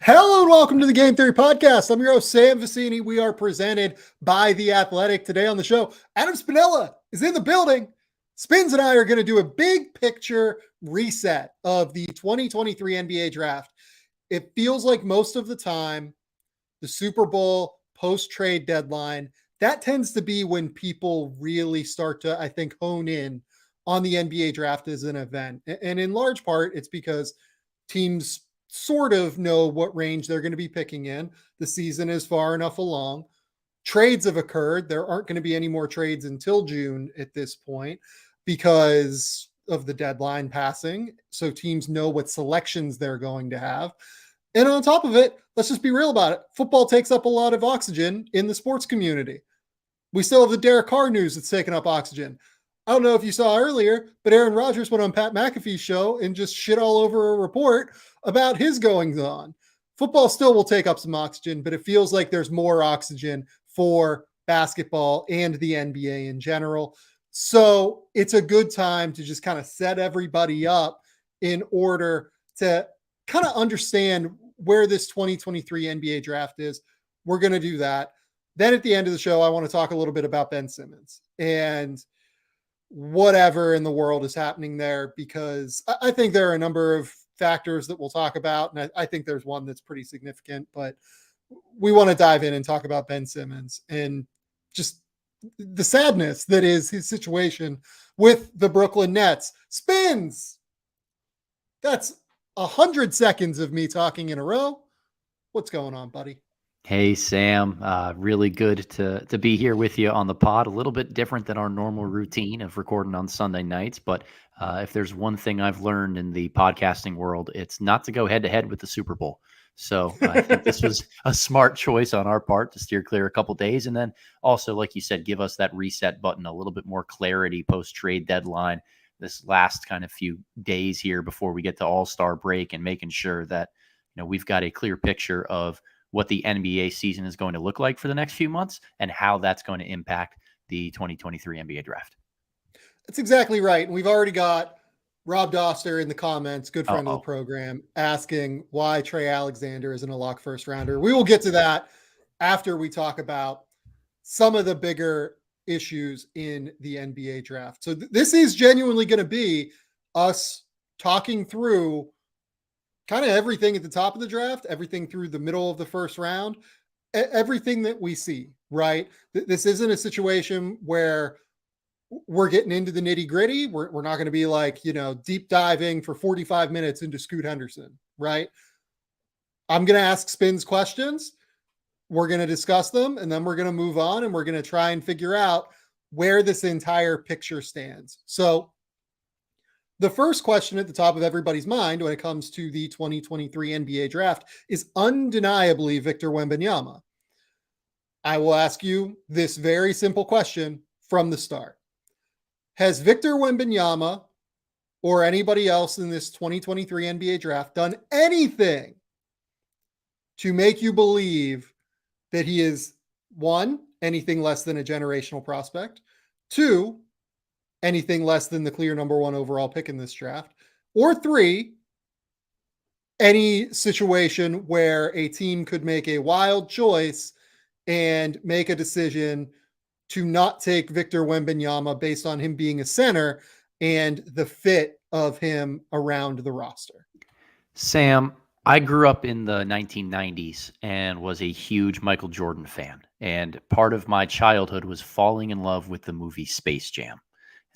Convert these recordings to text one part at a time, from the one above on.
Hello and welcome to the Game Theory Podcast. I'm your host, Sam Vicini. We are presented by The Athletic. Today on the show, Adam Spinella is in the building. Spins and I are going to do a big picture reset of the 2023 NBA draft. It feels like most of the time, the Super Bowl post-trade deadline, that tends to be when people really start to, I think, hone in on the NBA draft as an event. And in large part, it's because teams sort of know what range they're going to be picking in. The season is far enough along. Trades have occurred. There aren't going to be any more trades until June at this point because of the deadline passing. So teams know what selections they're going to have. And on top of it, let's just be real about it. Football takes up a lot of oxygen in the sports community. We still have the Derek Carr news that's taking up oxygen. I don't know if you saw earlier, but Aaron Rodgers went on Pat McAfee's show and just shit all over a report about his goings on. Football still will take up some oxygen, but it feels like there's more oxygen for basketball and the NBA in general. So it's a good time to just kind of set everybody up in order to kind of understand where this 2023 NBA draft is. We're going to do that. Then at the end of the show, I want to talk a little bit about Ben Simmons and whatever in the world is happening there, because I think there are a number of factors that we'll talk about. And I think there's one that's pretty significant, but we want to dive in and talk about Ben Simmons and just the sadness that is his situation with the Brooklyn Nets. Spins. That's 100 seconds of me talking in a row. What's going on, buddy? Hey, Sam. Really good to be here with you on the pod. A little bit different than our normal routine of recording on Sunday nights. But if there's one thing I've learned in the podcasting world, it's not to go head to head with the Super Bowl. So I think this was a smart choice on our part to steer clear a couple days. And then also, like you said, give us that reset button, a little bit more clarity post-trade deadline, this last kind of few days here before we get to All-Star break, and making sure that we've got a clear picture of what the NBA season is going to look like for the next few months and how that's going to impact the 2023 NBA draft. That's exactly right. And we've already got Rob Doster in the comments, good friend of the program, asking why Trey Alexander isn't a lock first rounder. We will get to that after we talk about some of the bigger issues in the NBA draft. So this is genuinely going to be us talking through kind of everything at the top of the draft, everything through the middle of the first round, everything that we see, right? This isn't a situation where we're getting into the nitty gritty. We're not going to be like, deep diving for 45 minutes into Scoot Henderson, right? I'm going to ask Spins questions. We're going to discuss them, and then we're going to move on, and we're going to try and figure out where this entire picture stands. So the first question at the top of everybody's mind when it comes to the 2023 NBA draft is undeniably Victor Wembanyama. I will ask you this very simple question from the start. Has Victor Wembanyama or anybody else in this 2023 NBA draft done anything to make you believe that he is, one, anything less than a generational prospect, two, anything less than the clear number one overall pick in this draft, or three, any situation where a team could make a wild choice and make a decision to not take Victor Wembanyama based on him being a center and the fit of him around the roster? Sam, I grew up in the 1990s and was a huge Michael Jordan fan. And part of my childhood was falling in love with the movie Space Jam.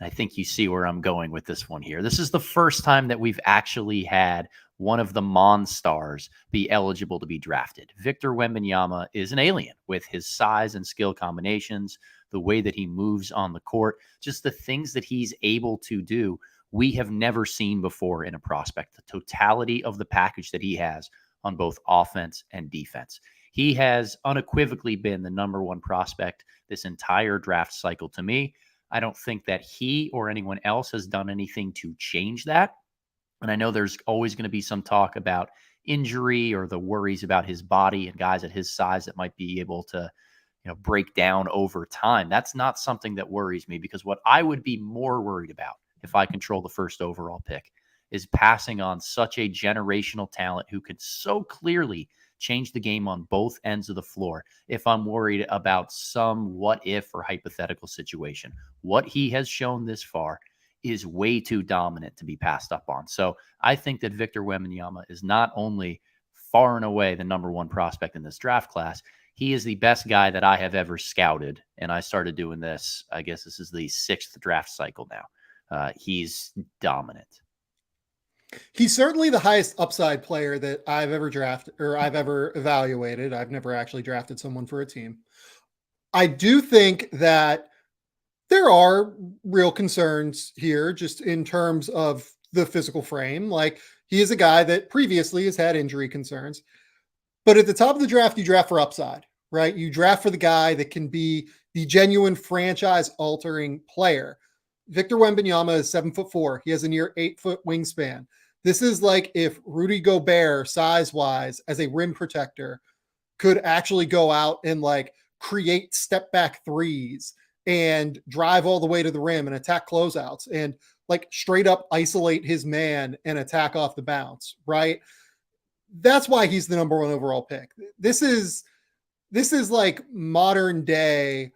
And I think you see where I'm going with this one here. This is the first time that we've actually had one of the Monstars be eligible to be drafted. Victor Wembanyama is an alien with his size and skill combinations, the way that he moves on the court, just the things that he's able to do we have never seen before in a prospect. The totality of the package that he has on both offense and defense. He has unequivocally been the number one prospect this entire draft cycle to me. I don't think that he or anyone else has done anything to change that. And I know there's always going to be some talk about injury or the worries about his body and guys at his size that might be able to, break down over time. That's not something that worries me, because what I would be more worried about if I control the first overall pick is passing on such a generational talent who could so clearly change the game on both ends of the floor if I'm worried about some what if or hypothetical situation. What he has shown this far is way too dominant to be passed up on. So I think that Victor Wembanyama is not only far and away the number one prospect in this draft class, he is the best guy that I have ever scouted. And I started doing this, I guess this is the 6th draft cycle now. He's dominant. He's certainly the highest upside player that I've ever drafted or I've ever evaluated. I've never actually drafted someone for a team. I do think that there are real concerns here just in terms of the physical frame. Like, he is a guy that previously has had injury concerns. But at the top of the draft, you draft for upside, right? You draft for the guy that can be the genuine franchise-altering player. Victor Wembanyama is 7'4". He has a near 8-foot wingspan. This is like if Rudy Gobert, size-wise, as a rim protector, could actually go out and like create step-back threes and drive all the way to the rim and attack closeouts and like straight up isolate his man and attack off the bounce, right? That's why he's the number one overall pick. This is like modern day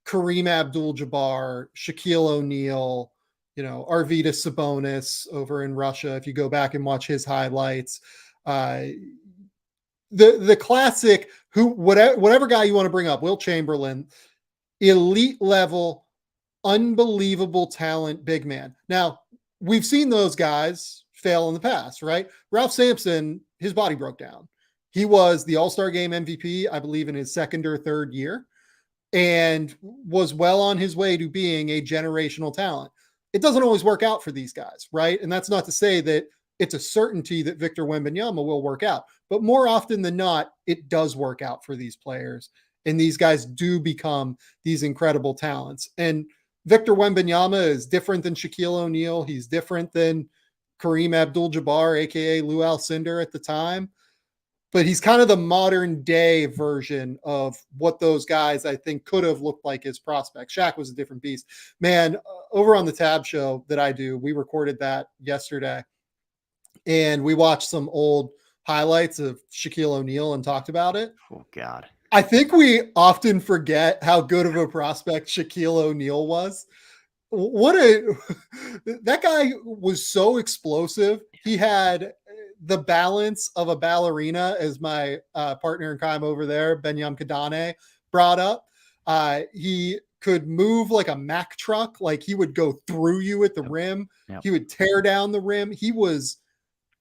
Kareem Abdul-Jabbar, Shaquille O'Neal, Arvydas Sabonis over in Russia. If you go back and watch his highlights, the classic whatever guy you want to bring up, Will Chamberlain, elite level, unbelievable talent, big man. Now, we've seen those guys fail in the past, right? Ralph Sampson, his body broke down. He was the All-Star Game MVP, I believe, in his 2nd or 3rd year, and was well on his way to being a generational talent. It doesn't always work out for these guys, right? And that's not to say that it's a certainty that Victor Wembanyama will work out, but more often than not, it does work out for these players, and these guys do become these incredible talents. And Victor Wembanyama is different than Shaquille O'Neal. He's different than Kareem Abdul-Jabbar, aka Lou Alcindor at the time, but he's kind of the modern day version of what those guys I think could have looked like as prospects. Shaq was a different beast, man. Over on the Tab show that I do, we recorded that yesterday, and we watched some old highlights of Shaquille O'Neal and talked about it. Oh God. I think we often forget how good of a prospect Shaquille O'Neal was. That guy was so explosive. He had the balance of a ballerina, as my partner in crime over there, Benyam Kadane, brought up. He could move like a Mack truck. Like, he would go through you at the rim. Yep. He would tear down the rim. He was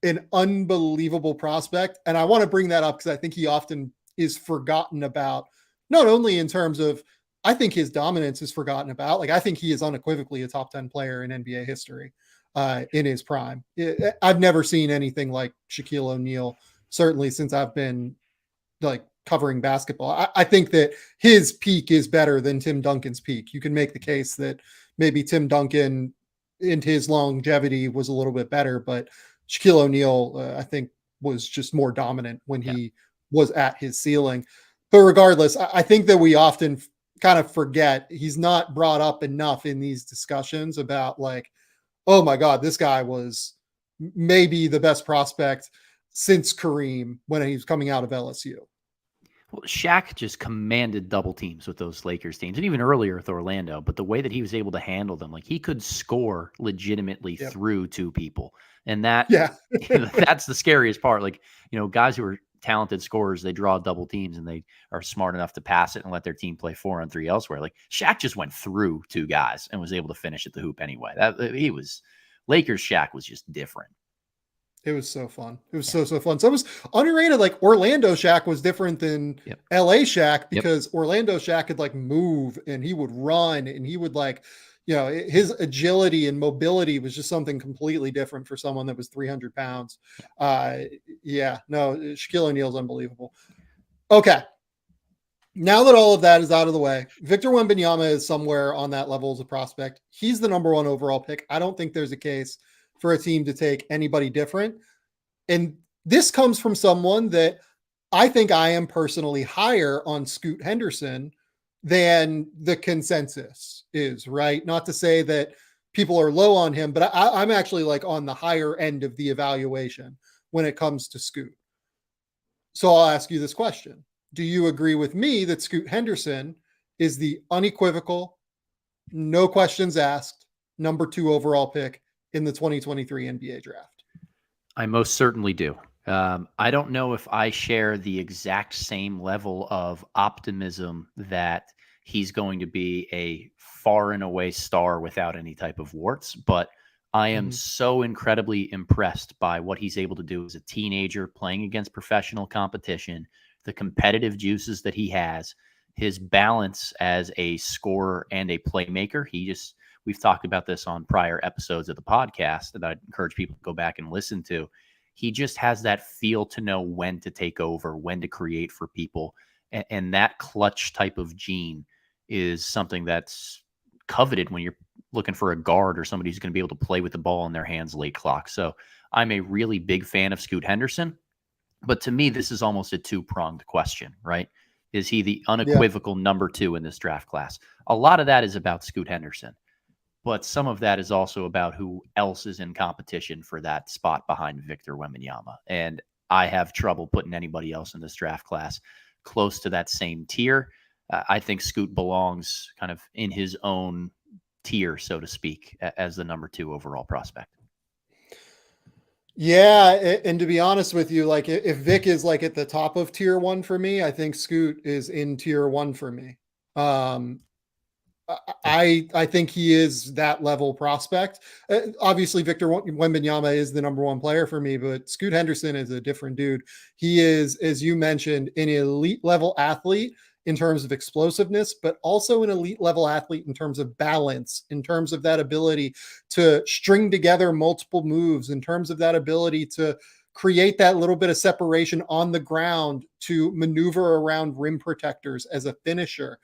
an unbelievable prospect. And I want to bring that up because I think he often is forgotten about, not only in terms of, I think his dominance is forgotten about. Like, I think he is unequivocally a top 10 player in NBA history in his prime. I've never seen anything like Shaquille O'Neal, certainly since I've been like covering basketball. I think that his peak is better than Tim Duncan's peak. You can make the case that maybe Tim Duncan in his longevity was a little bit better, but Shaquille O'Neal, I think, was just more dominant when he was at his ceiling. But regardless, I think that we often kind of forget he's not brought up enough in these discussions about like, oh my God, this guy was maybe the best prospect since Kareem when he was coming out of LSU. Well, Shaq just commanded double teams with those Lakers teams, and even earlier with Orlando. But the way that he was able to handle them, like, he could score legitimately through two people, and that that's the scariest part. Like, guys who are talented scorers, they draw double teams and they are smart enough to pass it and let their team play 4-on-3 elsewhere. Like, Shaq just went through two guys and was able to finish at the hoop anyway. Lakers Shaq was just different. It was so fun. It was so fun. So it was underrated. Like, Orlando Shaq was different than LA Shaq because Orlando Shaq could like move and he would run and he would like, his agility and mobility was just something completely different for someone that was 300 pounds. Shaquille O'Neal's unbelievable. Okay. Now that all of that is out of the way, Victor Wembanyama is somewhere on that level as a prospect. He's the number one overall pick. I don't think there's a case for a team to take anybody different. And this comes from someone that I think I am personally higher on Scoot Henderson than the consensus is, right? Not to say that people are low on him, but I'm actually like on the higher end of the evaluation when it comes to Scoot. So I'll ask you this question. Do you agree with me that Scoot Henderson is the unequivocal, no questions asked, number 2 overall pick in the 2023 NBA draft? I most certainly do. I don't know if I share the exact same level of optimism that he's going to be a far and away star without any type of warts, but I am so incredibly impressed by what he's able to do as a teenager playing against professional competition, the competitive juices that he has, his balance as a scorer and a playmaker. We've talked about this on prior episodes of the podcast that I'd encourage people to go back and listen to. He just has that feel to know when to take over, when to create for people. And that clutch type of gene is something that's coveted when you're looking for a guard or somebody who's going to be able to play with the ball in their hands late clock. So I'm a really big fan of Scoot Henderson. But to me, this is almost a two-pronged question, right? Is he the unequivocal number 2 in this draft class? A lot of that is about Scoot Henderson. But some of that is also about who else is in competition for that spot behind Victor Wembanyama. And I have trouble putting anybody else in this draft class close to that same tier. I think Scoot belongs kind of in his own tier, so to speak, as the number 2 overall prospect. Yeah, and to be honest with you, like if Vic is like at the top of tier 1 for me, I think Scoot is in tier 1 for me. I think he is that level prospect. Obviously, Victor Wembanyama is the number 1 player for me, but Scoot Henderson is a different dude. He is, as you mentioned, an elite level athlete in terms of explosiveness, but also an elite level athlete in terms of balance, in terms of that ability to string together multiple moves, in terms of that ability to create that little bit of separation on the ground to maneuver around rim protectors as a finisher.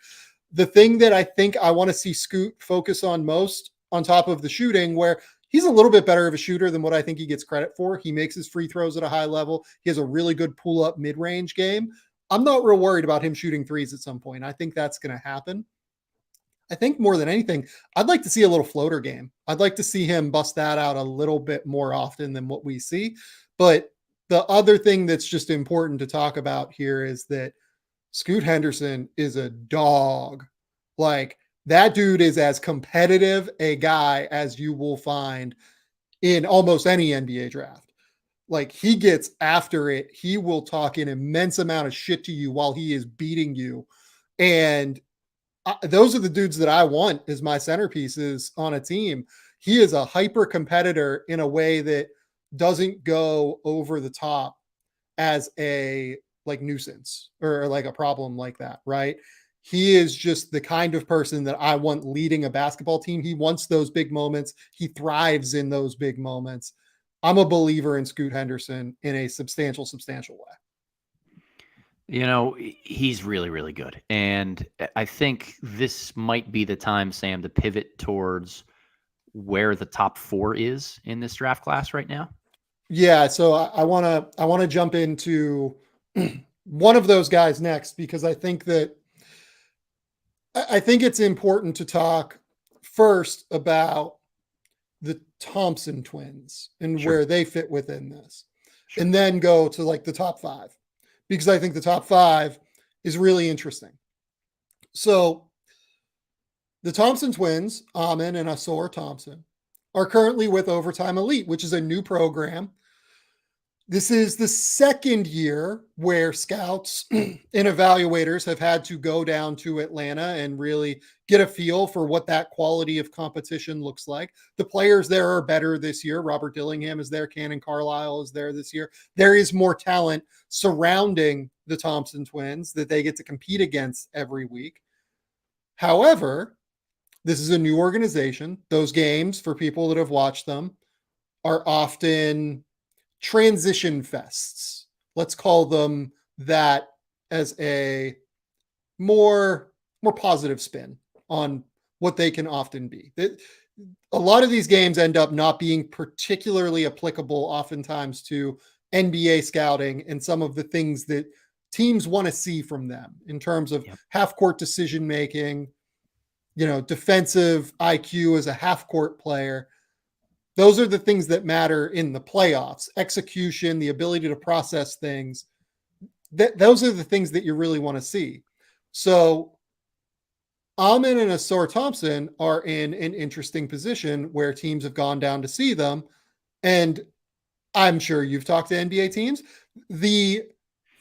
The thing that I think I want to see Scoot focus on most, on top of the shooting, where he's a little bit better of a shooter than what I think he gets credit for. He makes his free throws at a high level. He has a really good pull-up mid-range game. I'm not real worried about him shooting threes at some point. I think that's going to happen. I think more than anything, I'd like to see a little floater game. I'd like to see him bust that out a little bit more often than what we see. But the other thing that's just important to talk about here is that Scoot Henderson is a dog. Like, that dude is as competitive a guy as you will find in almost any NBA draft. Like, he gets after it. He will talk an immense amount of shit to you while he is beating you. And those are the dudes that I want as my centerpieces on a team. He is a hyper competitor in a way that doesn't go over the top as a like nuisance or like a problem like that, right? He is just the kind of person that I want leading a basketball team. He wants those big moments. He thrives in those big moments. I'm a believer in Scoot Henderson in a substantial way. You know, he's really, really good. And I think this might be the time, Sam, to pivot towards where the top 4 is in this draft class right now. Yeah, so I want to jump into one of those guys next, because I think it's important to talk first about the Thompson twins and where they fit within this, and then go to like the top 5, because I think the top 5 is really interesting. So the Thompson twins, Amin and Asor Thompson, are currently with Overtime Elite, which is a new program. This is the second year where scouts and evaluators have had to go down to Atlanta and really get a feel for what that quality of competition looks like. The players there are better this year. Robert Dillingham is there. Cannon Carlisle is there this year. There is more talent surrounding the Thompson twins that they get to compete against every week. However, this is a new organization. Those games, for people that have watched them, are often transition fests. Let's call them that as a more positive spin on what they can often be. A lot of these games end up not being particularly applicable oftentimes to NBA scouting and some of the things that teams want to see from them in terms of half-court decision making, defensive IQ as a half court player. Those are the things that matter in the playoffs. Execution, the ability to process things. Those are the things that you really want to see. So Amen and Asor Thompson are in an interesting position where teams have gone down to see them. And I'm sure you've talked to NBA teams. The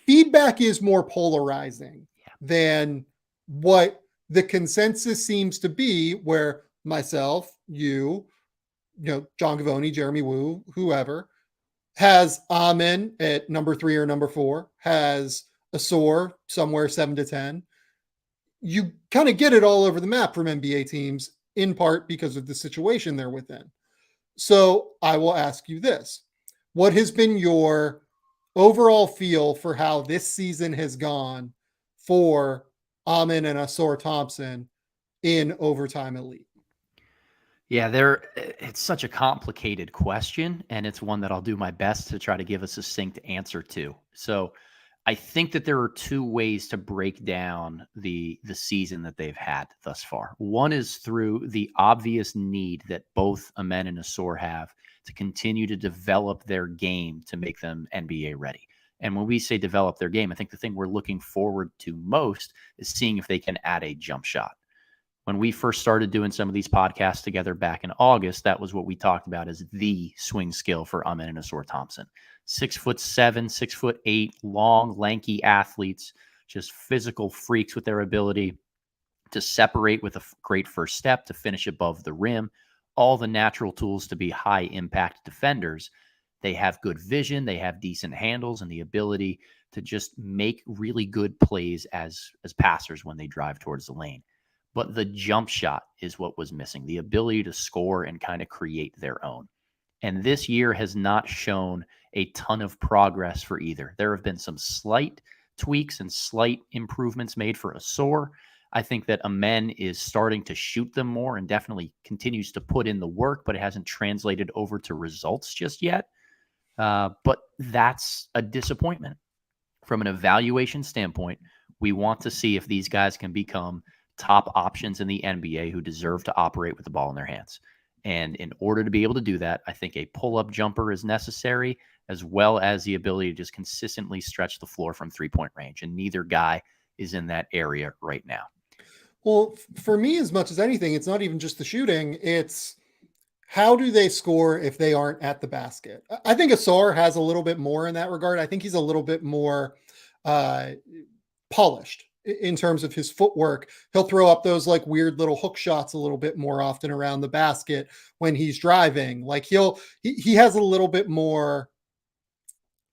feedback is more polarizing than what the consensus seems to be, where myself, John Gavoni, Jeremy Wu, whoever, has Amen at number 3 or number 4, has Asor somewhere 7 to 10. You kind of get it all over the map from NBA teams, in part because of the situation they're within. So I will ask you this. What has been your overall feel for how this season has gone for Amen and Asor Thompson in Overtime Elite? Yeah, it's such a complicated question, and it's one that I'll do my best to try to give a succinct answer to. So I think that there are two ways to break down the season that they've had thus far. One is through the obvious need that both Amen and Asor have to continue to develop their game to make them NBA ready. And when we say develop their game, I think the thing we're looking forward to most is seeing if they can add a jump shot. When we first started doing some of these podcasts together back in August, that was what we talked about as the swing skill for Amen and Asor Thompson. 6'7", 6'8", long, lanky athletes, just physical freaks with their ability to separate with a great first step, to finish above the rim, all the natural tools to be high impact defenders. They have good vision, they have decent handles, and the ability to just make really good plays as passers when they drive towards the lane. But the jump shot is what was missing, the ability to score and kind of create their own. And this year has not shown a ton of progress for either. There have been some slight tweaks and slight improvements made for Asor. I think that Amen is starting to shoot them more and definitely continues to put in the work, but it hasn't translated over to results just yet. But that's a disappointment. From an evaluation standpoint, we want to see if these guys can become top options in the NBA who deserve to operate with the ball in their hands. And in order to be able to do that, I think a pull-up jumper is necessary, as well as the ability to just consistently stretch the floor from three-point range. And neither guy is in that area right now. Well, for me, as much as anything, it's not even just the shooting. It's how do they score if they aren't at the basket? I think Asor has a little bit more in that regard. I think he's a little bit more polished in terms of his footwork. He'll throw up those like weird little hook shots a little bit more often around the basket when he's driving. Like he has a little bit more,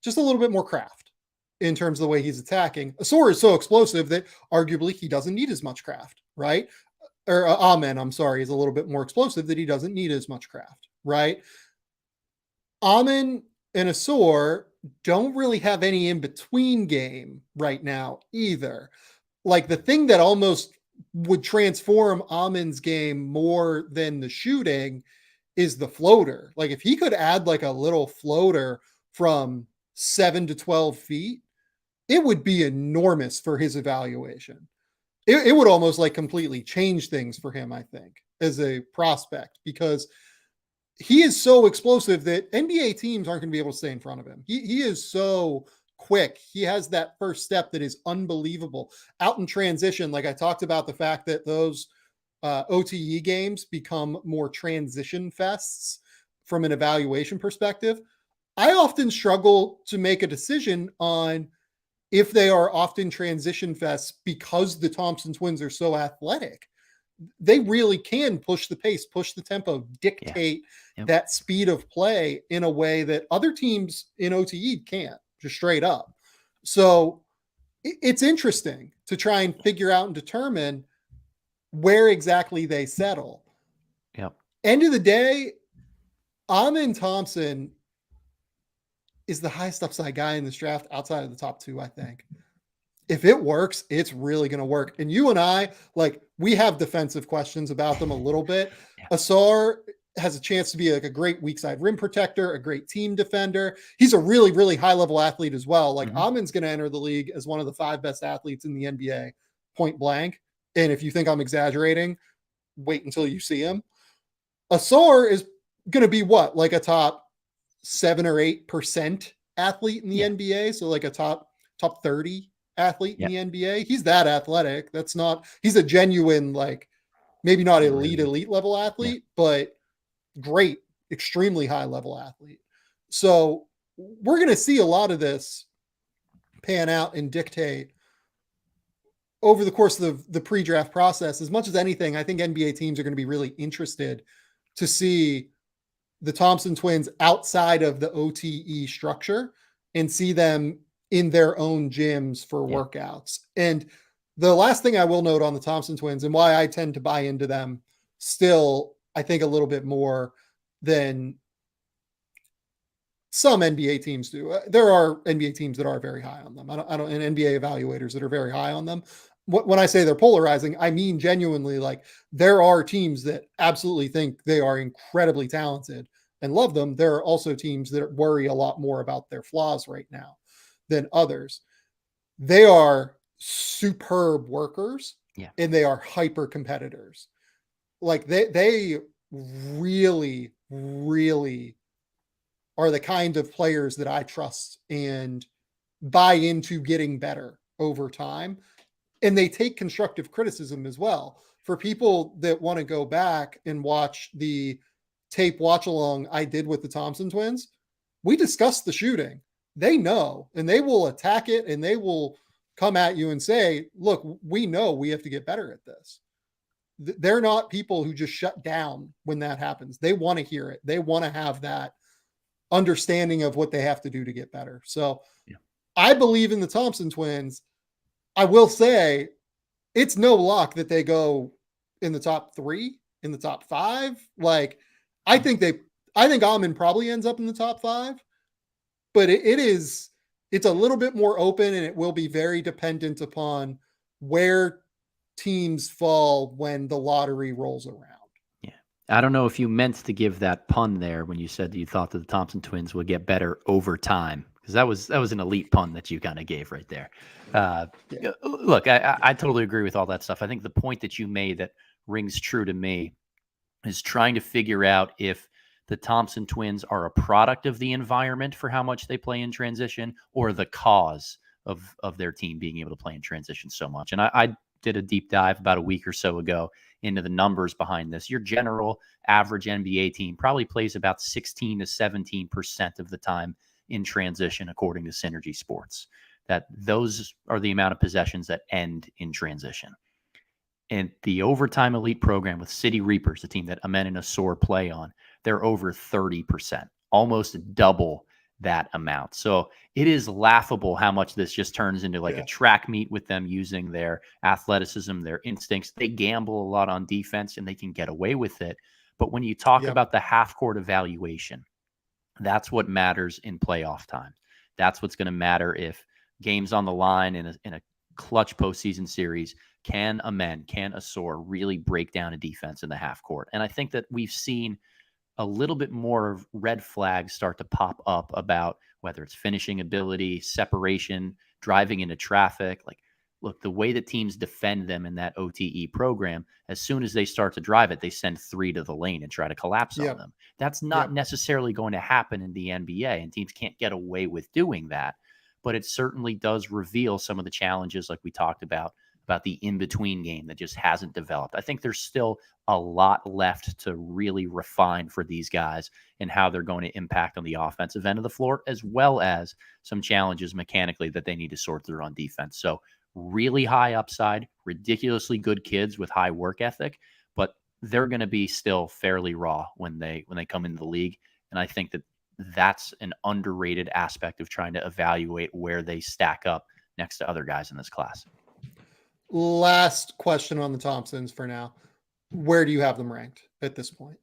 just a little bit more craft in terms of the way he's attacking. Asor is so explosive that arguably he doesn't need as much craft, right? Or Amen, I'm sorry, is a little bit more explosive that he doesn't need as much craft, right? Amen and Asor don't really have any in-between game right now either. Like the thing that almost would transform Amen's game more than the shooting is the floater. Like if he could add like a little floater from 7 to 12 feet, it would be enormous for his evaluation. It would almost like completely change things for him, I think, as a prospect, because he is so explosive that NBA teams aren't going to be able to stay in front of him. He is so quick. He has that first step that is unbelievable. Out in transition, like I talked about the fact that those OTE games become more transition fests from an evaluation perspective. I often struggle to make a decision on if they are often transition fests because the Thompson Twins are so athletic. They really can push the pace, push the tempo, dictate that speed of play in a way that other teams in OTE can't, just straight up. So it's interesting to try and figure out and determine where exactly they settle. Yep. End of the day, Amen Thompson is the highest upside guy in this draft outside of the top 2, I think. If it works, it's really going to work. And you and I, like, we have defensive questions about them a little bit. Asor has a chance to be like a great weak side rim protector, a great team defender. He's a really, really high level athlete as well. Like Amen's going to enter the league as one of the 5 best athletes in the NBA, point blank. And if you think I'm exaggerating, wait until you see him. Asor is going to be what? Like a top 7 or 8% athlete in the NBA. So like a top 30 athlete in the NBA. He's that athletic. He's a genuine, like, maybe not elite level athlete, but great, extremely high level athlete. So we're going to see a lot of this pan out and dictate over the course of the pre-draft process. As much as anything, I think NBA teams are going to be really interested to see the Thompson Twins outside of the OTE structure and see them in their own gyms for workouts. And the last thing I will note on the Thompson Twins, and why I tend to buy into them still, I think, a little bit more than some NBA teams do. There are NBA teams that are very high on them. I don't, and NBA evaluators that are very high on them. When I say they're polarizing, I mean genuinely, like, there are teams that absolutely think they are incredibly talented and love them. There are also teams that worry a lot more about their flaws right now than others. They are superb workers, and they are hyper competitors. Like, they really, really are the kind of players that I trust and buy into getting better over time. And they take constructive criticism as well. For people that want to go back and watch the tape watch along I did with the Thompson Twins, we discussed the shooting. They know, and they will attack it, and they will come at you and say, look, we know we have to get better at this. They're not people who just shut down when that happens. They want to hear it. They want to have that understanding of what they have to do to get better. So I believe in the Thompson Twins. I will say it's no lock that they go in the top 3, in the top 5. Like, I think Amon probably ends up in the top 5, but it's a little bit more open, and it will be very dependent upon where teams fall when the lottery rolls around. Yeah. I don't know if you meant to give that pun there when you said that you thought that the Thompson Twins would get better over time, because that was an elite pun that you kind of gave right there. Look, I totally agree with all that stuff. I think the point that you made that rings true to me is trying to figure out if the Thompson Twins are a product of the environment for how much they play in transition, or the cause of their team being able to play in transition so much. And I did a deep dive about a week or so ago into the numbers behind this. Your general average NBA team probably plays about 16 to 17% of the time in transition, according to Synergy Sports. That those are the amount of possessions that end in transition. And the overtime elite program with City Reapers, the team that Amen and Asor play on, they're over 30%, almost double that amount. So it is laughable how much this just turns into like a track meet with them using their athleticism, their instincts. They gamble a lot on defense, and they can get away with it. But when you talk about the half-court evaluation, that's what matters in playoff time. That's what's going to matter if games on the line in a clutch postseason series. Can Asor really break down a defense in the half court? And I think that we've seen a little bit more of red flags start to pop up about whether it's finishing ability, separation, driving into traffic. Like, look, the way that teams defend them in that OTE program, as soon as they start to drive it, they send 3 to the lane and try to collapse on them. That's not necessarily going to happen in the NBA, and teams can't get away with doing that. But it certainly does reveal some of the challenges, like we talked about the in-between game that just hasn't developed. I think there's still a lot left to really refine for these guys and how they're going to impact on the offensive end of the floor, as well as some challenges mechanically that they need to sort through on defense. So really high upside, ridiculously good kids with high work ethic, but they're going to be still fairly raw when they come into the league. And I think that that's an underrated aspect of trying to evaluate where they stack up next to other guys in this class. Last question on the Thompsons for now. Where do you have them ranked at this point?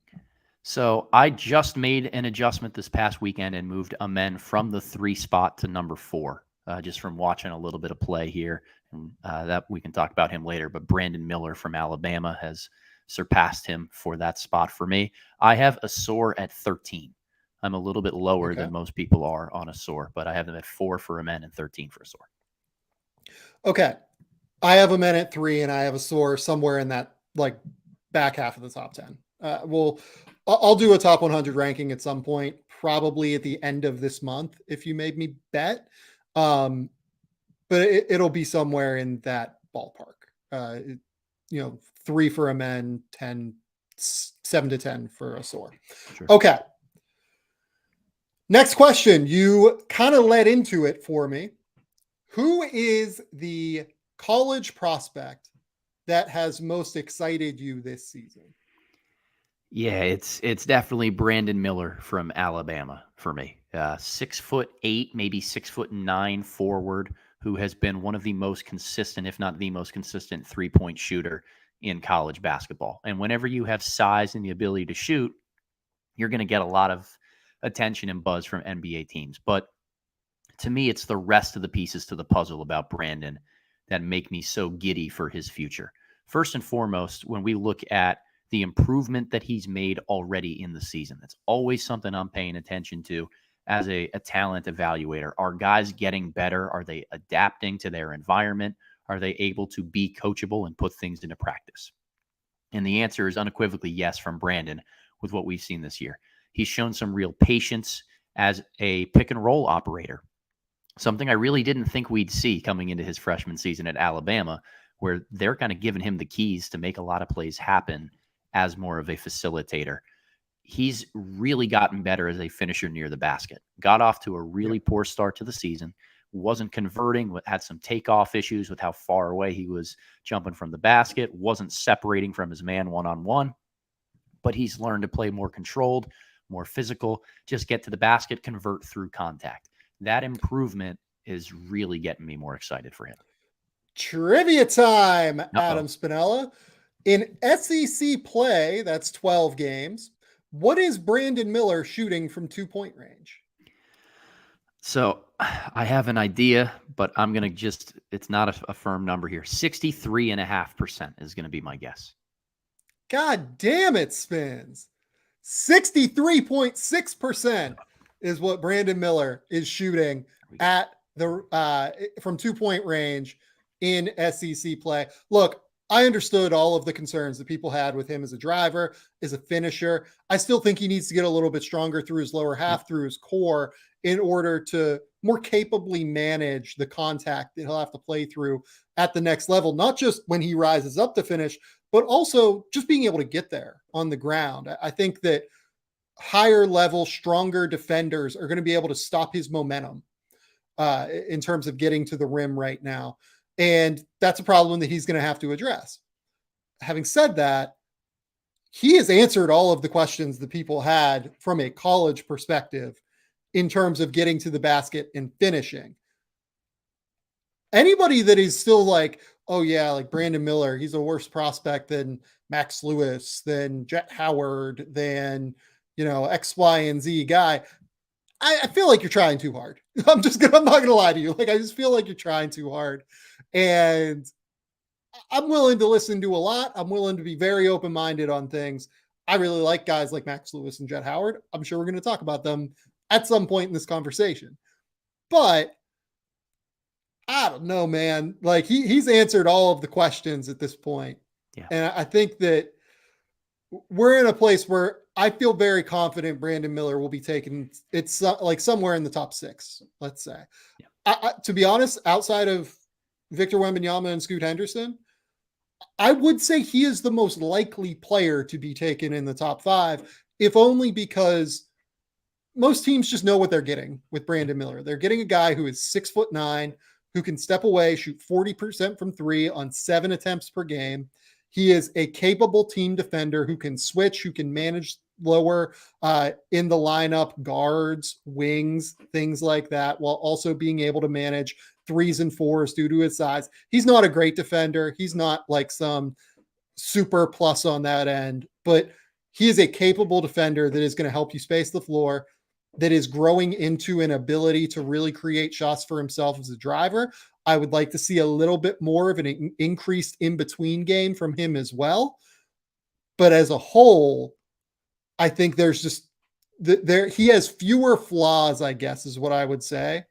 So I just made an adjustment this past weekend and moved Amen from the 3 spot to number 4, just from watching a little bit of play here. And that we can talk about him later. But Brandon Miller from Alabama has surpassed him for that spot for me. I have Asor at 13. I'm a little bit lower than most people are on Asor, but I have them at 4 for Amen and 13 for Asor. Okay. I have Amen at 3, and I have Asor somewhere in that like back half of the top 10. I'll do a top 100 ranking at some point, probably at the end of this month, if you made me bet. But it'll be somewhere in that ballpark. 3 for a men, 7 to 10 for a soar. Sure. Okay. Next question. You kind of led into it for me. Who is the college prospect that has most excited you this season? Yeah, it's definitely Brandon Miller from Alabama for me. 6'8", maybe 6'9" forward, who has been one of the most consistent, if not the most consistent, 3-point shooter in college basketball. And whenever you have size and the ability to shoot, you're going to get a lot of attention and buzz from NBA teams. But to me, it's the rest of the pieces to the puzzle about Brandon that make me so giddy for his future. First and foremost, when we look at the improvement that he's made already in the season, that's always something I'm paying attention to as a talent evaluator. Are guys getting better? Are they adapting to their environment? Are they able to be coachable and put things into practice? And the answer is unequivocally yes from Brandon with what we've seen this year. He's shown some real patience as a pick and roll operator, something I really didn't think we'd see coming into his freshman season at Alabama, where they're kind of giving him the keys to make a lot of plays happen as more of a facilitator. He's really gotten better as a finisher near the basket. Got off to a really poor start to the season. Wasn't converting, had some takeoff issues with how far away he was jumping from the basket, wasn't separating from his man one-on-one, but he's learned to play more controlled, more physical, just get to the basket, convert through contact. That improvement is really getting me more excited for him. Trivia time, Adam Spinella. In SEC play, that's 12 games. What is Brandon Miller shooting from 2-point range? So I have an idea, but I'm going to it's not a firm number here. 63.5% is going to be my guess. God damn it, Spins. 63.6% is what Brandon Miller is shooting at the from 2-point range in SEC play. Look, I understood all of the concerns that people had with him as a driver, as a finisher. I still think he needs to get a little bit stronger through his lower half, through his core, in order to more capably manage the contact that he'll have to play through at the next level, not just when he rises up to finish, but also just being able to get there on the ground. I think that higher level, stronger defenders are going to be able to stop his momentum in terms of getting to the rim right now. And that's a problem that he's going to have to address. Having said that, he has answered all of the questions that people had from a college perspective in terms of getting to the basket and finishing. Anybody that is still like, oh yeah, like Brandon Miller, he's a worse prospect than Max Lewis, than Jet Howard, than, X, Y, and Z guy. I feel like you're trying too hard. I'm not going to lie to you. Like, I just feel like you're trying too hard. And I'm willing to listen to a lot. I'm willing to be very open-minded on things. I really like guys like Max Lewis and Jet Howard. I'm sure we're going to talk about them at some point in this conversation. But I don't know, man. Like he's answered all of the questions at this point. Yeah. And I think that we're in a place where I feel very confident Brandon Miller will be taken. It's like somewhere in the top 6, let's say. Yeah. To be honest, outside of Victor Wembanyama and Scoot Henderson, I would say he is the most likely player to be taken in the top 5, if only because most teams just know what they're getting with Brandon Miller. They're getting a guy who is 6'9", who can step away, shoot 40% from 3 on 7 attempts per game. He is a capable team defender who can switch, who can manage lower in the lineup, guards, wings, things like that, while also being able to manage 3s and 4s due to his size. He's not a great defender. He's not like some super plus on that end, but he is a capable defender that is going to help you space the floor, that is growing into an ability to really create shots for himself as a driver. I would like to see a little bit more of an increased in-between game from him as well. But as a whole, I think there's just he has fewer flaws, I guess, is what I would say,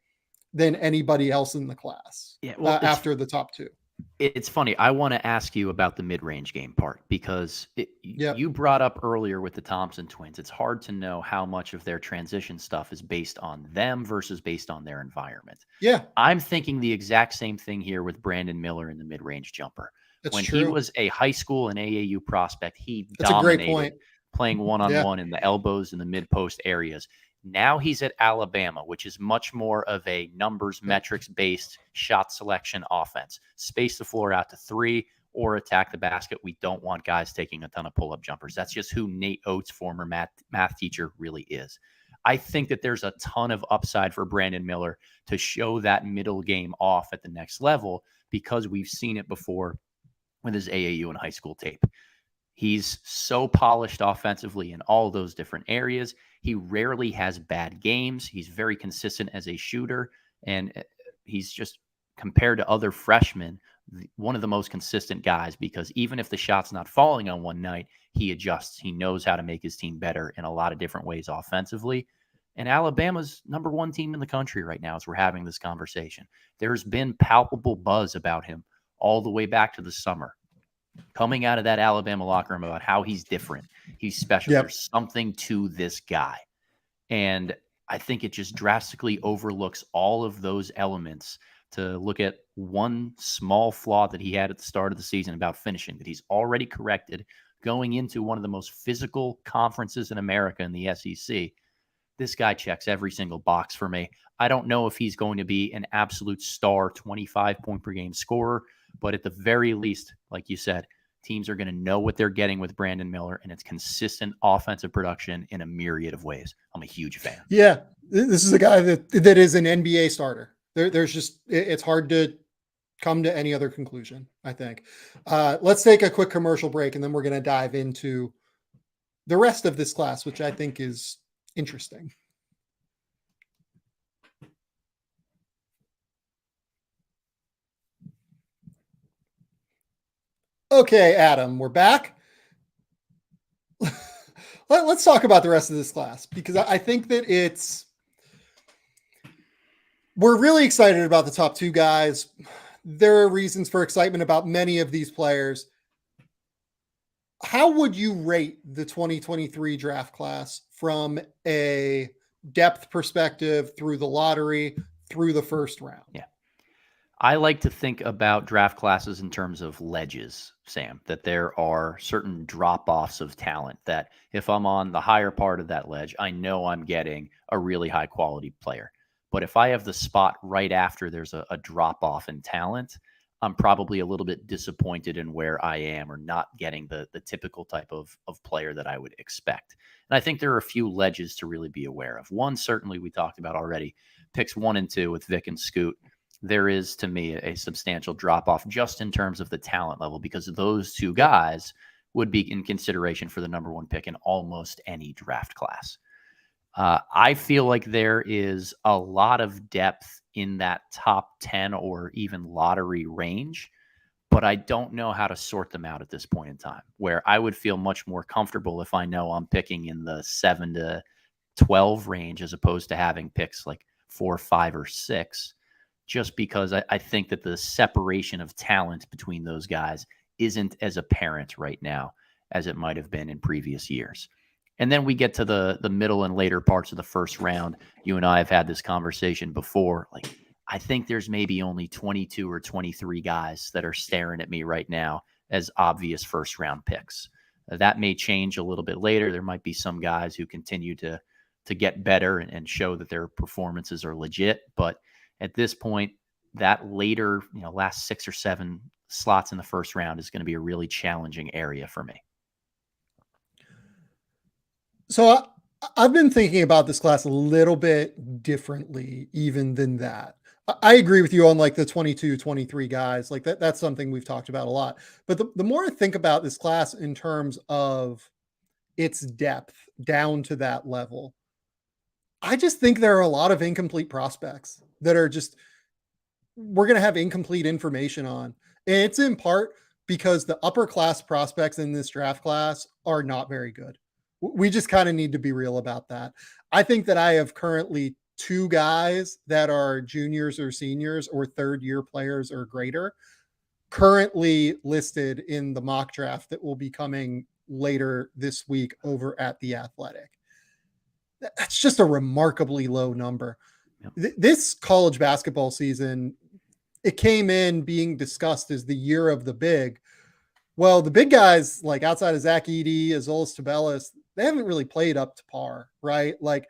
than anybody else in the class after the top 2. It's funny. I want to ask you about the mid-range game part because Yep. you brought up earlier with the Thompson twins. It's hard to know how much of their transition stuff is based on them versus based on their environment. Yeah, I'm thinking the exact same thing here with Brandon Miller in the mid-range jumper. that's When he true. was a high school and AAU prospect, he That's a great dominated point. playing Yeah. one-on-one in the elbows and the mid-post areas. Now he's at Alabama, which is much more of a numbers, Yep. metrics based shot selection offense. Space the floor out to three or attack the basket. We don't want guys taking a ton of pull up jumpers. That's just who Nate Oates, former math teacher, really is. I think that there's a ton of upside for Brandon Miller to show that middle game off at the next level because we've seen it before with his AAU and high school tape. He's so polished offensively in all those different areas. He rarely has bad games. He's very consistent as a shooter, and he's just compared to other freshmen, one of the most consistent guys because even if the shot's not falling on one night, he adjusts. He knows how to make his team better in a lot of different ways offensively. And Alabama's number one team in the country right now as we're having this conversation. There's been palpable buzz about him all the way back to the summer coming out of that Alabama locker room about how he's different. He's special. Yep. There's something to this guy. And I think it just drastically overlooks all of those elements to look at one small flaw that he had at the start of the season about finishing that he's already corrected going into one of the most physical conferences in America in the SEC. This guy checks every single box for me. I don't know if he's going to be an absolute star 25 point per game scorer, but at the very least, like you said, teams are going to know what they're getting with Brandon Miller, and it's consistent offensive production in a myriad of ways. I'm a huge fan. Yeah, this is a guy that is an NBA starter. There's just it's hard to come to any other conclusion, I think. Let's take a quick commercial break, and then we're going to dive into the rest of this class, which I think is interesting. Okay, Adam, we're back. Let's talk about the rest of this class because I think that we're really excited about the top two guys. There are reasons for excitement about many of these players. How would you rate the 2023 draft class from a depth perspective through the lottery, through the first round? Yeah. I like to think about draft classes in terms of ledges, Sam, that there are certain drop offs of talent that if I'm on the higher part of that ledge, I know I'm getting a really high quality player. But if I have the spot right after there's a drop off in talent, I'm probably a little bit disappointed in where I am or not getting the typical type of player that I would expect. And I think there are a few ledges to really be aware of. One, certainly we talked about already, picks 1 and 2 with Vic and Scoot. There is, to me, a substantial drop off just in terms of the talent level because those two guys would be in consideration for the number 1 pick in almost any draft class. I feel like there is a lot of depth in that top 10 or even lottery range, but I don't know how to sort them out at this point in time, where I would feel much more comfortable if I know I'm picking in the 7 to 12 range as opposed to having picks like 4, 5, or 6, just because I think that the separation of talent between those guys isn't as apparent right now as it might have been in previous years. And then we get to the middle and later parts of the first round. You and I have had this conversation before. Like, I think there's maybe only 22 or 23 guys that are staring at me right now as obvious first round picks. That may change a little bit later. There might be some guys who continue to get better and show that their performances are legit. But at this point, that later, last 6 or 7 slots in the first round is going to be a really challenging area for me. So I've been thinking about this class a little bit differently even than that. I agree with you on like the 22, 23 guys. Like that's something we've talked about a lot. But the more I think about this class in terms of its depth down to that level, I just think there are a lot of incomplete prospects that are just, we're going to have incomplete information on. And it's in part because the upper class prospects in this draft class are not very good. We just kind of need to be real about that. I think that I have currently 2 guys that are juniors or seniors or third year players or greater. currently listed in the mock draft that will be coming later this week over at The Athletic. That's just a remarkably low number. Yep. This college basketball season, it came in being discussed as the year of the big. Well, the big guys, like outside of Zach Edey, Azolas Tubelis, they haven't really played up to par, right? Like,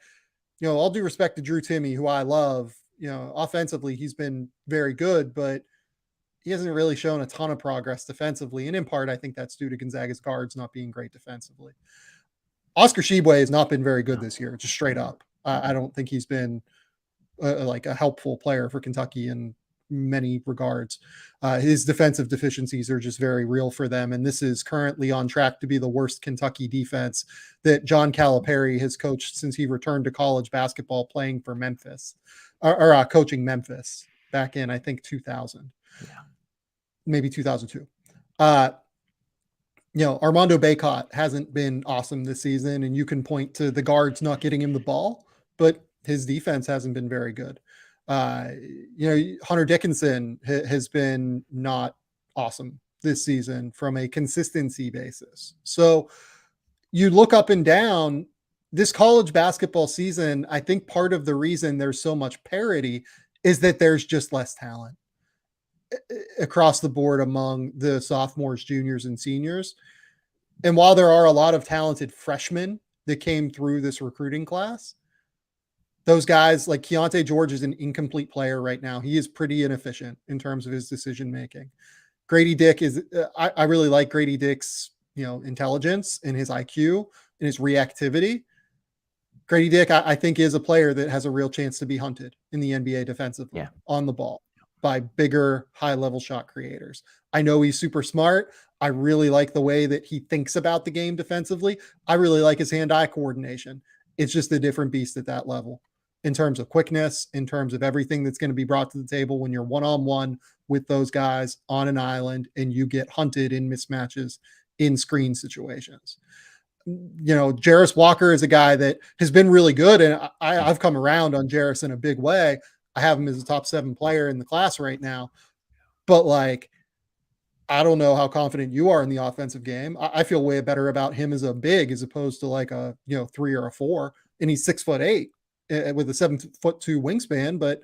all due respect to Drew Timme, who I love, offensively, he's been very good, but he hasn't really shown a ton of progress defensively. And in part, I think that's due to Gonzaga's guards not being great defensively. Oscar Tshiebwe has not been very good this year, just straight up. I don't think he's been like a helpful player for Kentucky in many regards. His defensive deficiencies are just very real for them. And this is currently on track to be the worst Kentucky defense that John Calipari has coached since he returned to college basketball playing for Memphis or coaching Memphis back in, I think, 2000. Yeah. Maybe 2002. Armando Bacot hasn't been awesome this season, and you can point to the guards not getting him the ball, but his defense hasn't been very good. Hunter Dickinson has been not awesome this season from a consistency basis. So you look up and down this college basketball season. I think part of the reason there's so much parity is that there's just less talent across the board among the sophomores, juniors, and seniors. And while there are a lot of talented freshmen that came through this recruiting class, those guys like Keontae George is an incomplete player right now. He is pretty inefficient in terms of his decision-making. Grady Dick is, I really like Grady Dick's, intelligence and his IQ and his reactivity. Grady Dick, I think, is a player that has a real chance to be hunted in the NBA defensively on the ball by bigger, high-level shot creators. I know he's super smart. I really like the way that he thinks about the game defensively. I really like his hand-eye coordination. It's just a different beast at that level in terms of quickness, in terms of everything that's going to be brought to the table when you're one-on-one with those guys on an island and you get hunted in mismatches in screen situations. Jarris Walker is a guy that has been really good, and I've come around on Jarris in a big way. I have him as a top 7 player in the class right now. But I don't know how confident you are in the offensive game. I feel way better about him as a big as opposed to like a 3 or a 4. And he's 6'8" with a 7'2" wingspan, but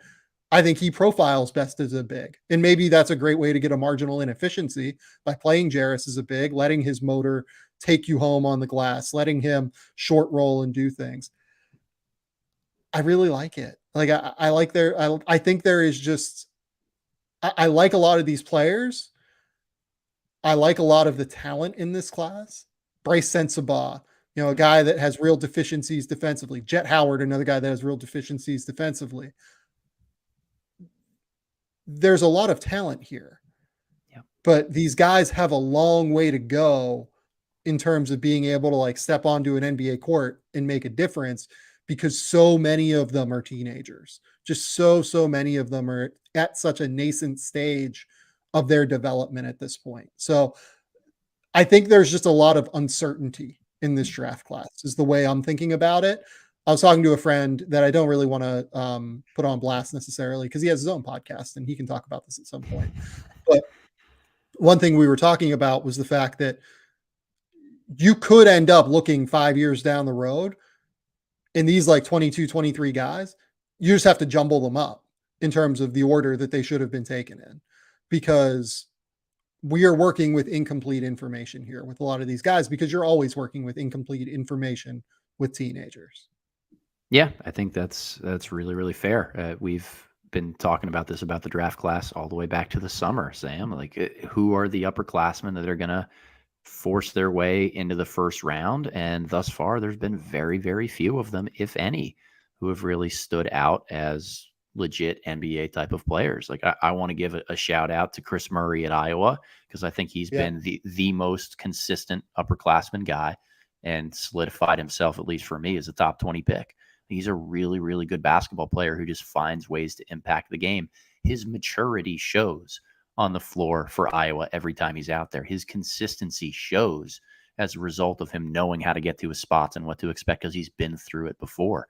I think he profiles best as a big. And maybe that's a great way to get a marginal inefficiency by playing Jarris as a big, letting his motor take you home on the glass, letting him short roll and do things. I really like it. Like I think there is just, I like a lot of these players. I like a lot of the talent in this class. Bryce Sensabaugh, a guy that has real deficiencies defensively. Jet Howard, another guy that has real deficiencies defensively. There's a lot of talent here. Yeah. But these guys have a long way to go in terms of being able to step onto an NBA court and make a difference, because so many of them are teenagers. Just so many of them are at such a nascent stage of their development at this point. So I think there's just a lot of uncertainty in this draft class is the way I'm thinking about it. I was talking to a friend that I don't really want to put on blast necessarily because he has his own podcast and he can talk about this at some point. But one thing we were talking about was the fact that you could end up looking 5 years down the road in these 22, 23 guys. You just have to jumble them up in terms of the order that they should have been taken in, because we are working with incomplete information here with a lot of these guys, because you're always working with incomplete information with teenagers. Yeah, I think that's really, really fair. We've been talking about this, about the draft class all the way back to the summer, Sam. Who are the upperclassmen that are going to force their way into the first round? And thus far, there's been very, very few of them, if any, who have really stood out as legit NBA type of players. I want to give a shout out to Chris Murray at Iowa, because I think he's been the most consistent upperclassman guy and solidified himself, at least for me, as a top 20 pick. He's a really, really good basketball player who just finds ways to impact the game. His maturity shows on the floor for Iowa every time he's out there. His consistency shows as a result of him knowing how to get to his spots and what to expect, because he's been through it before.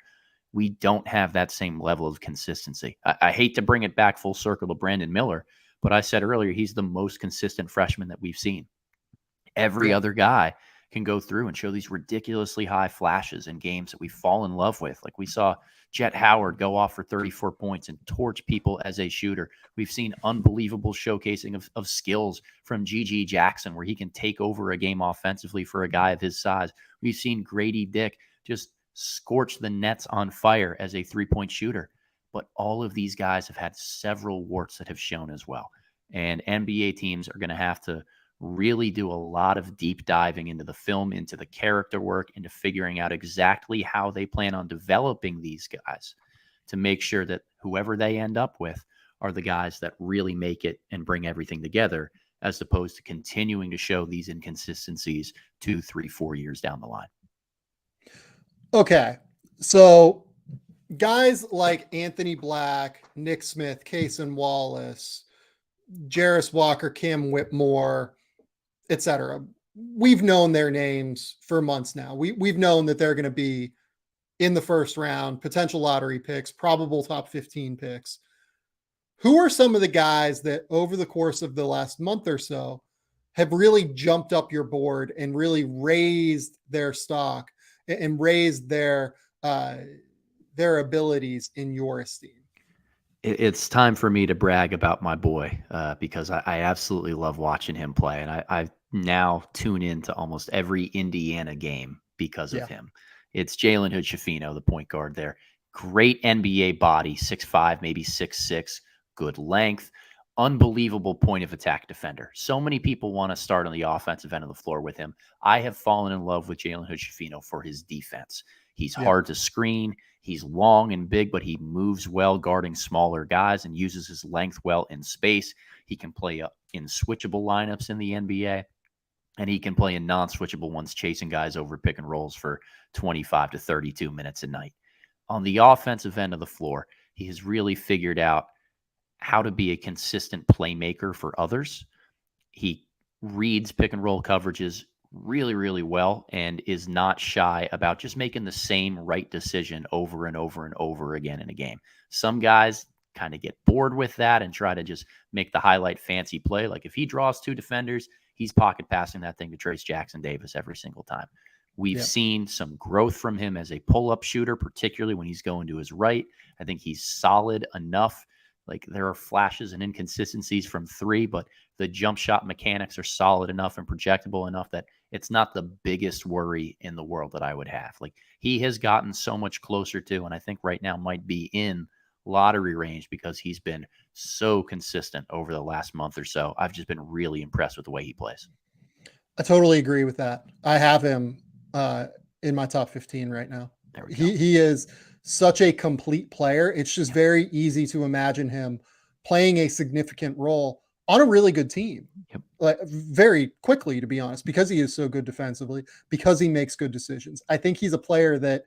We don't have that same level of consistency. I hate to bring it back full circle to Brandon Miller, But I said earlier, he's the most consistent freshman that we've seen. Every other guy can go through and show these ridiculously high flashes in games that we fall in love with. Like we saw Jet Howard go off for 34 points and torch people as a shooter. We've seen unbelievable showcasing of skills from G.G. Jackson, where he can take over a game offensively for a guy of his size. We've seen Grady Dick just scorch the nets on fire as a three-point shooter. But all of these guys have had several warts that have shown as well. And NBA teams are going to have to really do a lot of deep diving into the film, into the character work, into figuring out exactly how they plan on developing these guys to make sure that whoever they end up with are the guys that really make it and bring everything together, as opposed to continuing to show these inconsistencies 2, 3, 4 years down the line. Okay. So guys like Anthony Black, Nick Smith, Cason Wallace, Jarris Walker, Cam Whitmore, etc. We've known their names for months now. We've known that they're going to be in the first round, potential lottery picks, probable top 15 picks. Who are some of the guys that over the course of the last month or so have really jumped up your board and really raised their stock and raised their abilities in your esteem? It's time for me to brag about my boy because I absolutely love watching him play. And I now tune into almost every Indiana game because of him. It's Jalen Hood-Schifino, the point guard there. Great NBA body, 6'5", maybe 6'6", good length, unbelievable point of attack defender. So many people want to start on the offensive end of the floor with him. I have fallen in love with Jalen Hood-Schifino for his defense. He's hard to screen. He's long and big, but he moves well guarding smaller guys and uses his length well in space. He can play in switchable lineups in the NBA, and he can play in non-switchable ones, chasing guys over pick and rolls for 25 to 32 minutes a night. On the offensive end of the floor, he has really figured out how to be a consistent playmaker for others. He reads pick and roll coverages really, really well and is not shy about just making the same right decision over and over and over again in a game. Some guys kind of get bored with that and try to just make the highlight fancy play. Like if he draws two defenders, he's pocket passing that thing to Trace Jackson Davis every single time. We've seen some growth from him as a pull-up shooter, particularly when he's going to his right. I think he's solid enough. Like there are flashes and inconsistencies from three, but the jump shot mechanics are solid enough and projectable enough that it's not the biggest worry in the world that I would have. Like he has gotten so much closer to, and I think right now might be in lottery range because he's been so consistent over the last month or so. I've just been really impressed with the way he plays. I totally agree with that. I have him in my top 15 right now. He is such a complete player. It's just very easy to imagine him playing a significant role on a really good team, like very quickly, to be honest, because he is so good defensively, because he makes good decisions. I think he's a player that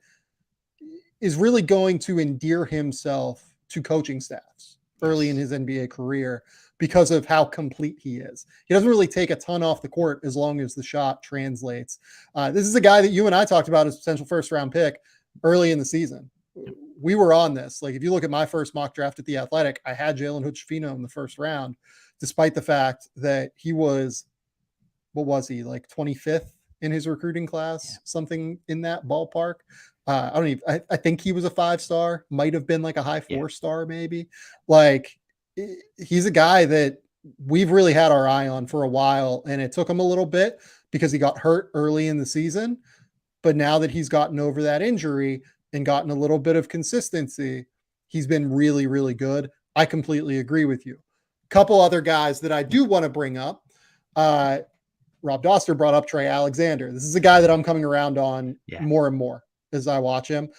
is really going to endear himself to coaching staffs early in his NBA career because of how complete he is. He doesn't really take a ton off the court as long as the shot translates. This is a guy that you and I talked about as potential first round pick early in the season. We were on this. Like if you look at my first mock draft at the Athletic, I had Jalen Hood-Schifino in the first round, despite the fact that he was, what was he, like 25th in his recruiting class, something in that ballpark. I think he was a 5-star, might have been like a high 4-star maybe. Like he's a guy that we've really had our eye on for a while, and it took him a little bit because he got hurt early in the season. But now that he's gotten over that injury and gotten a little bit of consistency, he's been really, really good. I completely agree with you. A couple other guys that I do want to bring up. Rob Doster brought up Trey Alexander. This is a guy that I'm coming around on more and more as I watch him.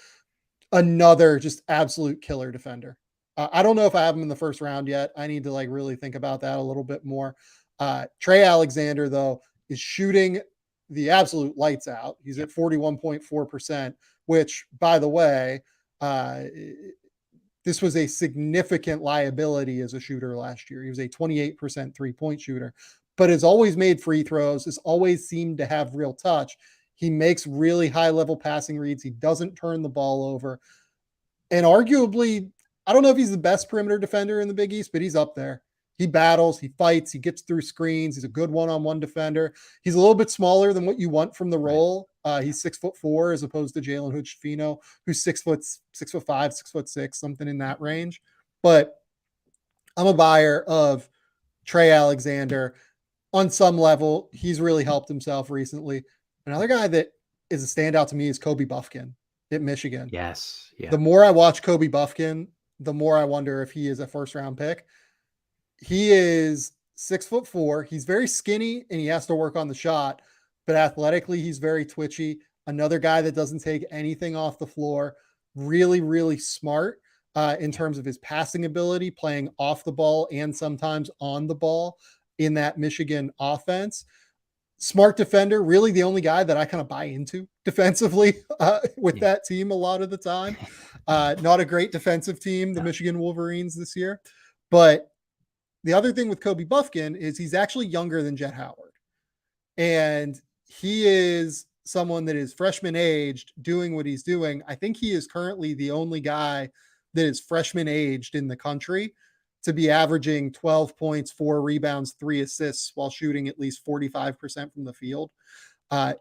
Another just absolute killer defender. I don't know if I have him in the first round yet. I need to like really think about that a little bit more. Trey Alexander, though, is shooting the absolute lights out. He's at 41.4%, which, by the way, this was a significant liability as a shooter last year. He was a 28% three-point shooter, but has always made free throws, has always seemed to have real touch. He makes really high-level passing reads. He doesn't turn the ball over. And arguably, I don't know if he's the best perimeter defender in the Big East, but he's up there. He battles, he fights, he gets through screens. He's a good one-on-one defender. He's a little bit smaller than what you want from the role. He's 6'4" as opposed to Jalen Hood-Schifino, who's 6'5", 6'6", something in that range. But I'm a buyer of Trey Alexander. On some level, he's really helped himself recently. Another guy that is a standout to me is Kobe Buffkin at Michigan. Yes. Yeah. The more I watch Kobe Buffkin, the more I wonder if he is a first-round pick. He is 6'4". He's very skinny and he has to work on the shot, but athletically, he's very twitchy. Another guy that doesn't take anything off the floor. Really, really smart in terms of his passing ability, playing off the ball and sometimes on the ball in that Michigan offense. Smart defender, really the only guy that I kind of buy into defensively with that team a lot of the time. Not a great defensive team, the Michigan Wolverines this year. But the other thing with Kobe Buffkin is he's actually younger than Jet Howard. And he is someone that is freshman aged doing what he's doing. I think he is currently the only guy that is freshman aged in the country to be averaging 12 points, 4 rebounds, 3 assists while shooting at least 45% from the field.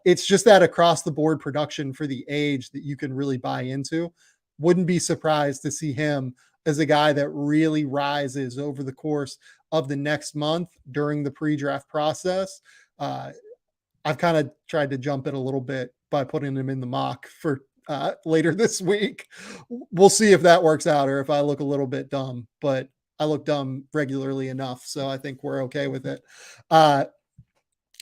It's just that across the board production for the age that you can really buy into. Wouldn't be surprised to see him as a guy that really rises over the course of the next month during the pre-draft process. I've kind of tried to jump it a little bit by putting him in the mock for later this week. We'll see if that works out or if I look a little bit dumb, but I look dumb regularly enough. So I think we're okay with it.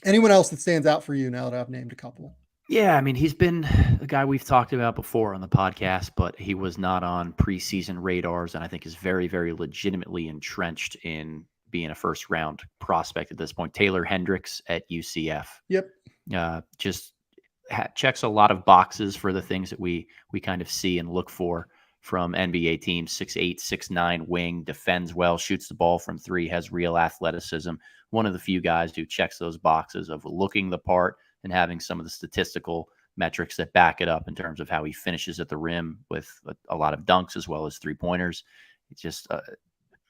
Anyone else that stands out for you now that I've named a couple? Yeah, I mean, he's been a guy we've talked about before on the podcast, but he was not on preseason radars, and I think is very, very legitimately entrenched in being a first-round prospect at this point. Taylor Hendricks at UCF. Yep. Just checks a lot of boxes for the things that we kind of see and look for from NBA teams. 6'8", 6'9", wing, defends well, shoots the ball from three, has real athleticism. One of the few guys who checks those boxes of looking the part and having some of the statistical metrics that back it up in terms of how he finishes at the rim with a lot of dunks as well as three-pointers. It's just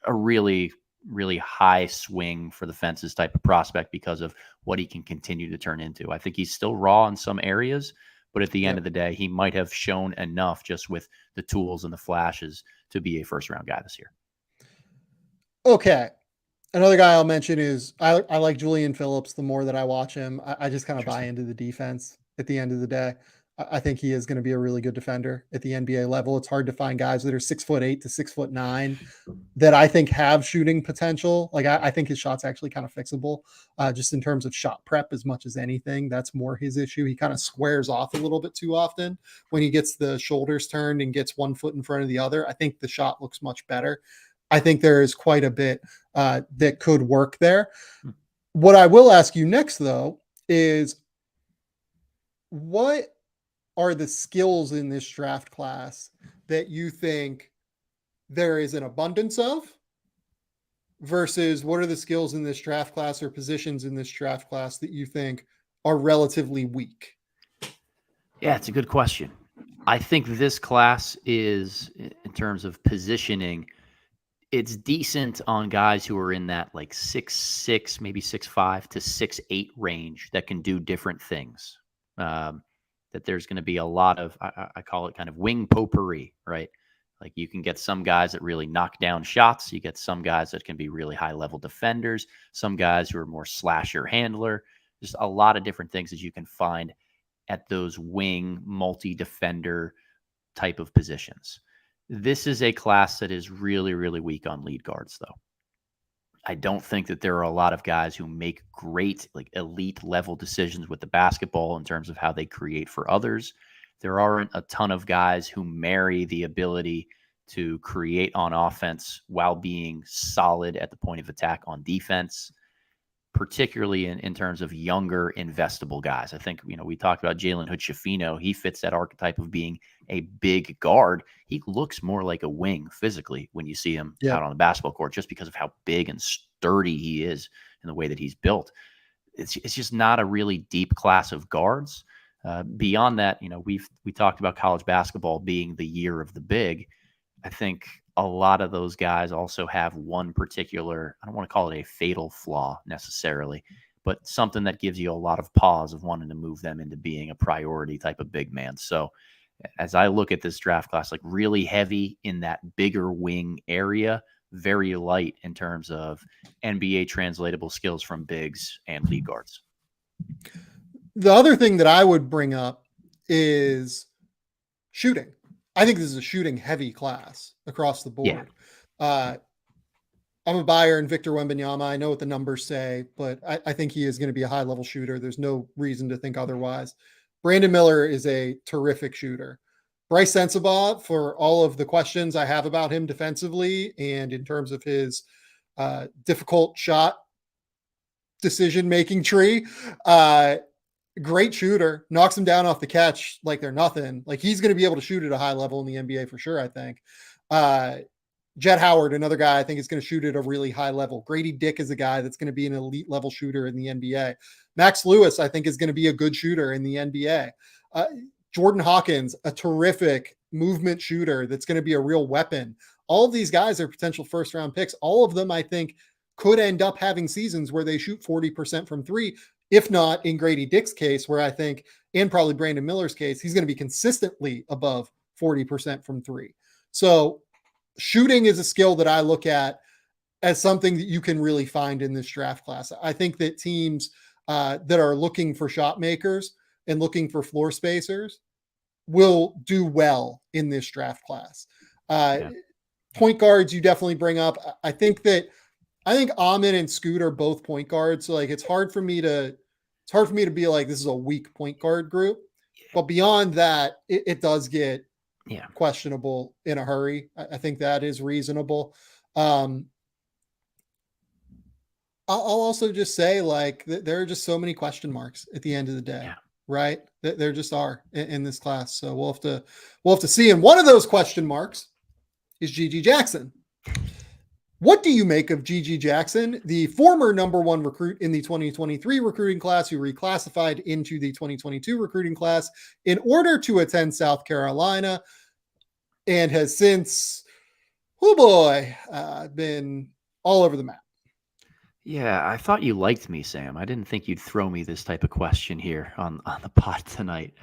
a really, really high swing for the fences type of prospect because of what he can continue to turn into. I think he's still raw in some areas, but at the end of the day, he might have shown enough just with the tools and the flashes to be a first-round guy this year. Okay. Another guy I'll mention is I like Julian Phillips. The more that I watch him, I just kind of buy into the defense at the end of the day. I think he is going to be a really good defender at the NBA level. It's hard to find guys that are 6'8" to 6'9" that I think have shooting potential. Like I think his shot's actually kind of fixable just in terms of shot prep as much as anything. That's more his issue. He kind of squares off a little bit too often when he gets the shoulders turned and gets one foot in front of the other. I think the shot looks much better. I think there is quite a bit that could work there. What I will ask you next, though, is what are the skills in this draft class that you think there is an abundance of versus what are the skills in this draft class or positions in this draft class that you think are relatively weak? Yeah, it's a good question. I think this class is, in terms of positioning, it's decent on guys who are in that like 6'6", maybe 6'5" to 6'8" range that can do different things. That there's going to be a lot of, I call it kind of wing potpourri, right? Like you can get some guys that really knock down shots. You get some guys that can be really high level defenders, some guys who are more slasher handler. Just a lot of different things that you can find at those wing multi-defender type of positions. This is a class that is really, really weak on lead guards, though. I don't think that there are a lot of guys who make great, like elite level decisions with the basketball in terms of how they create for others. There aren't a ton of guys who marry the ability to create on offense while being solid at the point of attack on defense, particularly in terms of younger investable guys. I think, we talked about Jalen Hood-Schifino. He fits that archetype of being a big guard. He looks more like a wing physically when you see him out on the basketball court, just because of how big and sturdy he is and the way that he's built. It's just not a really deep class of guards. Beyond that, we talked about college basketball being the year of the big. I think a lot of those guys also have one particular, I don't want to call it a fatal flaw necessarily, but something that gives you a lot of pause of wanting to move them into being a priority type of big man. So as I look at this draft class, like really heavy in that bigger wing area, very light in terms of NBA translatable skills from bigs and lead guards. The other thing that I would bring up is shooting. I think this is a shooting heavy class across the board. Yeah. I'm a buyer in Victor Wembanyama. I know what the numbers say, but I think he is going to be a high level shooter. There's no reason to think otherwise. Brandon Miller is a terrific shooter. Bryce Sensabaugh, for all of the questions I have about him defensively and in terms of his difficult shot decision-making tree, great shooter, knocks him down off the catch like they're nothing. Like he's going to be able to shoot at a high level in the NBA for sure, I think. Jet Howard, another guy I think is going to shoot at a really high level. Grady Dick is a guy that's going to be an elite level shooter in the NBA. Max Lewis, I think, is going to be a good shooter in the NBA. Jordan Hawkins, a terrific movement shooter that's going to be a real weapon. All of these guys are potential first-round picks. All of them, I think, could end up having seasons where they shoot 40% from three, if not in Grady Dick's case, where I think, and probably Brandon Miller's case, he's going to be consistently above 40% from three. So shooting is a skill that I look at as something that you can really find in this draft class. I think that teams that are looking for shot makers and looking for floor spacers will do well in this draft class. Point guards, you definitely bring up. I think Amin and Scoot are both point guards. So like, it's hard for me to be like, this is a weak point guard group, but beyond that, it does get questionable in a hurry. I think that is reasonable. I'll also just say, like, there are just so many question marks at the end of the day, right? There just are in this class. So we'll have to see. And one of those question marks is Gigi Jackson. What do you make of Gigi Jackson, the former number one recruit in the 2023 recruiting class, who reclassified into the 2022 recruiting class in order to attend South Carolina, and has since, been all over the map? Yeah, I thought you liked me, Sam. I didn't think you'd throw me this type of question here on the pod tonight.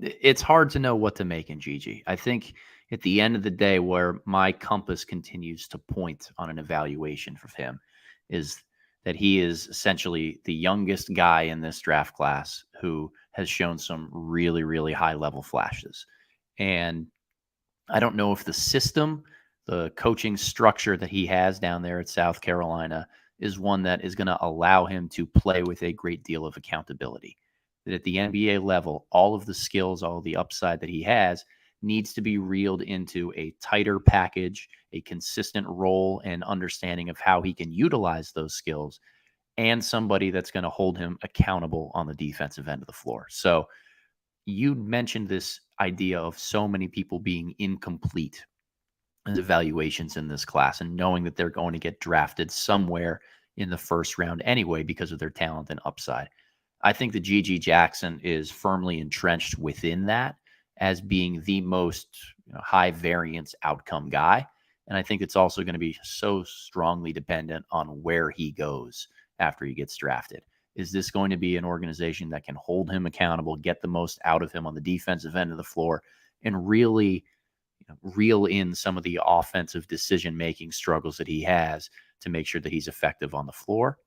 It's hard to know what to make in Gigi. I think at the end of the day, where my compass continues to point on an evaluation for him is that he is essentially the youngest guy in this draft class who has shown some really, really high level flashes. And I don't know if the system, the coaching structure that he has down there at South Carolina is one that is going to allow him to play with a great deal of accountability. That at the NBA level, all of the skills, all the upside that he has needs to be reeled into a tighter package, a consistent role and understanding of how he can utilize those skills, and somebody that's going to hold him accountable on the defensive end of the floor. So you mentioned this idea of so many people being incomplete as evaluations in this class and knowing that they're going to get drafted somewhere in the first round anyway because of their talent and upside. I think that Gigi Jackson is firmly entrenched within that as being the most high variance outcome guy. And I think it's also going to be so strongly dependent on where he goes after he gets drafted. Is this going to be an organization that can hold him accountable, get the most out of him on the defensive end of the floor, and really reel in some of the offensive decision-making struggles that he has to make sure that he's effective on the floor?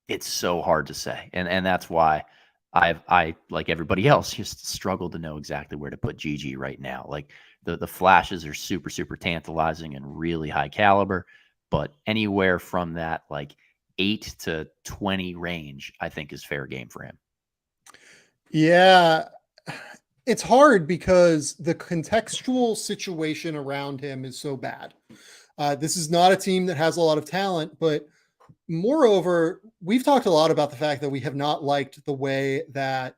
It's so hard to say. And that's why I, like everybody else, just struggle to know exactly where to put Gigi right now. Like the flashes are super, super tantalizing and really high caliber, but anywhere from that, like 8 to 20 range, I think is fair game for him. Yeah. It's hard because the contextual situation around him is so bad. This is not a team that has a lot of talent, but moreover, we've talked a lot about the fact that we have not liked the way that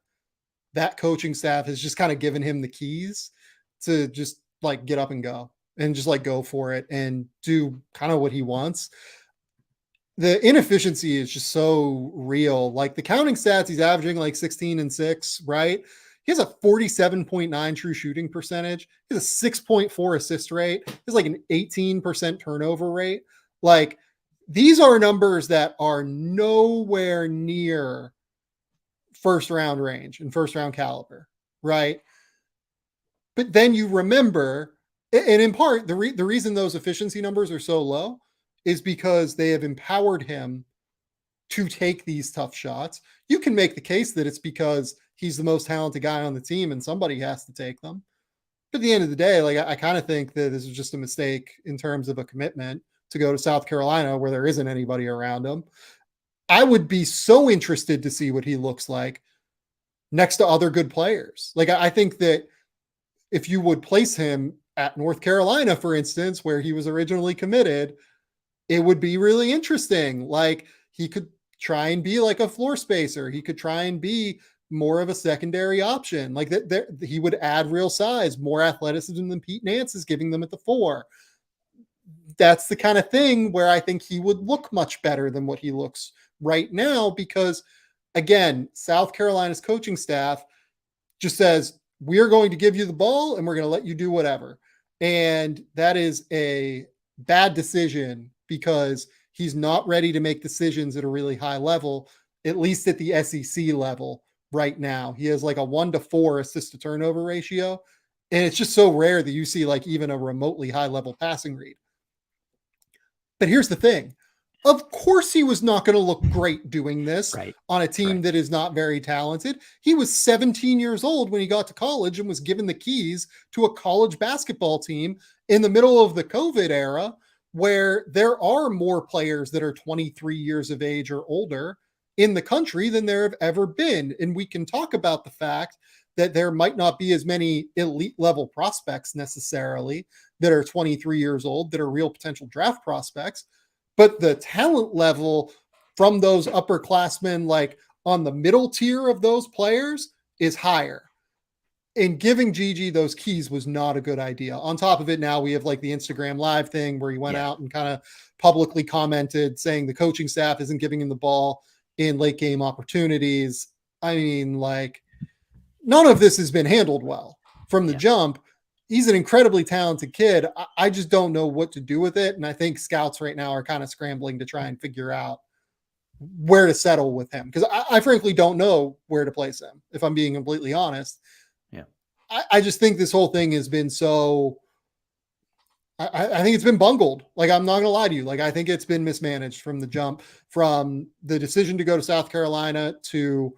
coaching staff has just kind of given him the keys to just like get up and go and just like go for it and do kind of what he wants. The inefficiency is just so real. Like the counting stats, he's averaging like 16 and 6, right? He has a 47.9 true shooting percentage. He has a 6.4 assist rate. He has like an 18% turnover rate. Like, these are numbers that are nowhere near first round range and first round caliber, right? But then you remember, and in part, the reason those efficiency numbers are so low is because they have empowered him to take these tough shots. You can make the case that it's because he's the most talented guy on the team and somebody has to take them. But at the end of the day, like, I kind of think that this is just a mistake in terms of a commitment to go to South Carolina where there isn't anybody around him. I would be so interested to see what he looks like next to other good players. Like, I think that if you would place him at North Carolina, for instance, where he was originally committed, it would be really interesting. Like, he could try and be like a floor spacer. He could try and be more of a secondary option. Like, that he would add real size, more athleticism than Pete Nance is giving them at the 4. That's the kind of thing where I think he would look much better than what he looks right now, because again, South Carolina's coaching staff just says, we're going to give you the ball and we're going to let you do whatever. And that is a bad decision because he's not ready to make decisions at a really high level, at least at the SEC level right now. He has like a 1-to-4 assist to turnover ratio. And it's just so rare that you see like even a remotely high level passing read. But here's the thing. Of course, he was not going to look great doing this on a team that is not very talented. He was 17 years old when he got to college and was given the keys to a college basketball team in the middle of the COVID era, where there are more players that are 23 years of age or older in the country than there have ever been. And we can talk about the fact that there might not be as many elite level prospects necessarily that are 23 years old that are real potential draft prospects. But the talent level from those upperclassmen, like on the middle tier of those players, is higher. And giving Gigi those keys was not a good idea. On top of it, now we have like the Instagram Live thing where he went out and kind of publicly commented saying the coaching staff isn't giving him the ball in late game opportunities. I mean, like, none of this has been handled well from the jump. He's an incredibly talented kid. I just don't know what to do with it. And I think scouts right now are kind of scrambling to try and figure out where to settle with him. Because I frankly don't know where to place him, if I'm being completely honest. Yeah. I just think this whole thing has been so... I think it's been bungled. Like, I'm not going to lie to you. Like, I think it's been mismanaged from the jump, from the decision to go to South Carolina to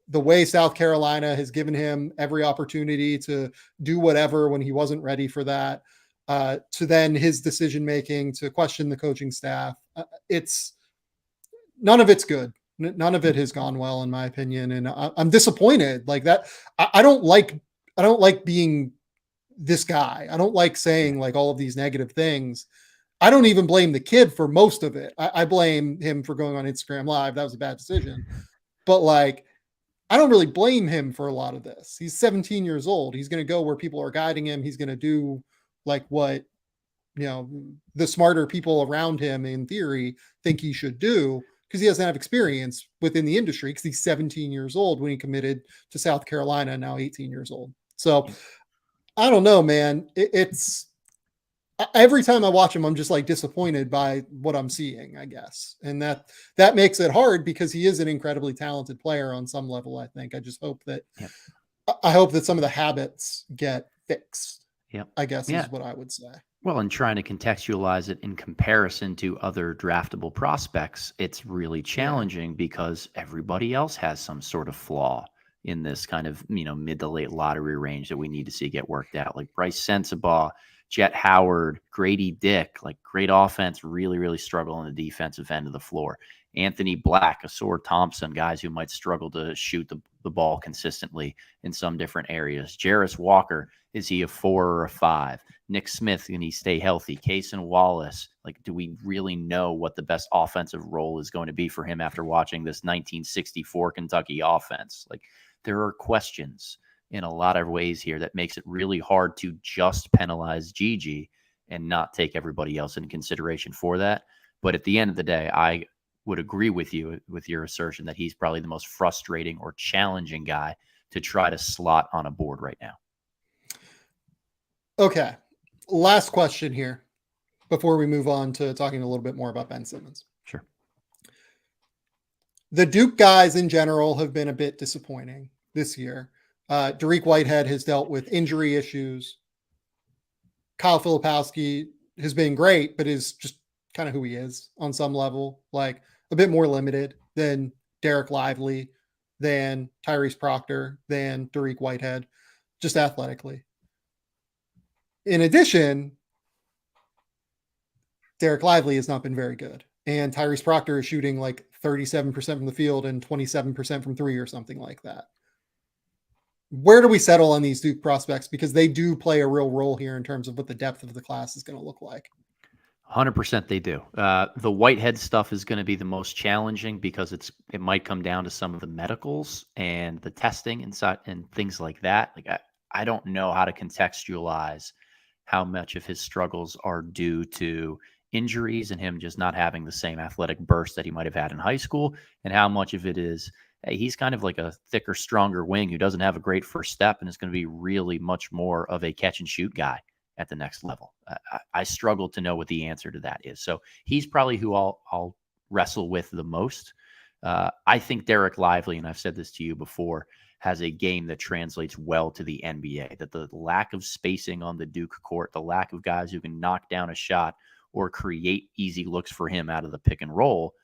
the way South Carolina has given him every opportunity to do whatever when he wasn't ready for that, to then his decision-making, to question the coaching staff. It's none of it's good. None of it has gone well, in my opinion. And I'm disappointed like that. I don't like being this guy. I don't like saying like all of these negative things. I don't even blame the kid for most of it. I blame him for going on Instagram Live. That was a bad decision. But like, I don't really blame him for a lot of this. He's 17 years old. He's going to go where people are guiding him. He's going to do like what, the smarter people around him in theory think he should do, because he doesn't have experience within the industry, because he's 17 years old when he committed to South Carolina, now 18 years old. So I don't know, man. It's every time I watch him, I'm just like disappointed by what I'm seeing, I guess. And that makes it hard, because he is an incredibly talented player on some level, I think. I just hope that I hope that some of the habits get fixed. I guess is what I would say. Well, and trying to contextualize it in comparison to other draftable prospects, it's really challenging because everybody else has some sort of flaw in this kind of, mid to late lottery range that we need to see get worked out. Like Bryce Sensabaugh, Jet Howard, Grady Dick, like great offense, really, really struggle on the defensive end of the floor. Anthony Black, Asor Thompson, guys who might struggle to shoot the ball consistently in some different areas. Jarris Walker, is he a 4 or a 5? Nick Smith, can he stay healthy? Cason Wallace, like, do we really know what the best offensive role is going to be for him after watching this 1964 Kentucky offense? Like, there are questions in a lot of ways here that makes it really hard to just penalize Gigi and not take everybody else into consideration for that. But at the end of the day, I would agree with you with your assertion that he's probably the most frustrating or challenging guy to try to slot on a board right now. Okay. Last question here before we move on to talking a little bit more about Ben Simmons. Sure. The Duke guys in general have been a bit disappointing this year. Dariq Whitehead has dealt with injury issues. Kyle Filipowski has been great, but is just kind of who he is on some level, like a bit more limited than Derek Lively, than Tyrese Proctor, than Dariq Whitehead, just athletically. In addition, Derek Lively has not been very good. And Tyrese Proctor is shooting like 37% from the field and 27% from three or something like that. Where do we settle on these Duke prospects? Because they do play a real role here in terms of what the depth of the class is going to look like. 100% they do. The Whitehead stuff is going to be the most challenging because it might come down to some of the medicals and the testing and things like that. Like I don't know how to contextualize how much of his struggles are due to injuries and him just not having the same athletic burst that he might have had in high school, and how much of it is, hey, he's kind of like a thicker, stronger wing who doesn't have a great first step and is going to be really much more of a catch and shoot guy at the next level. I struggle to know what the answer to that is. So he's probably who I'll wrestle with the most. I think Derek Lively, and I've said this to you before, has a game that translates well to the NBA, that the lack of spacing on the Duke court, the lack of guys who can knock down a shot or create easy looks for him out of the pick and roll,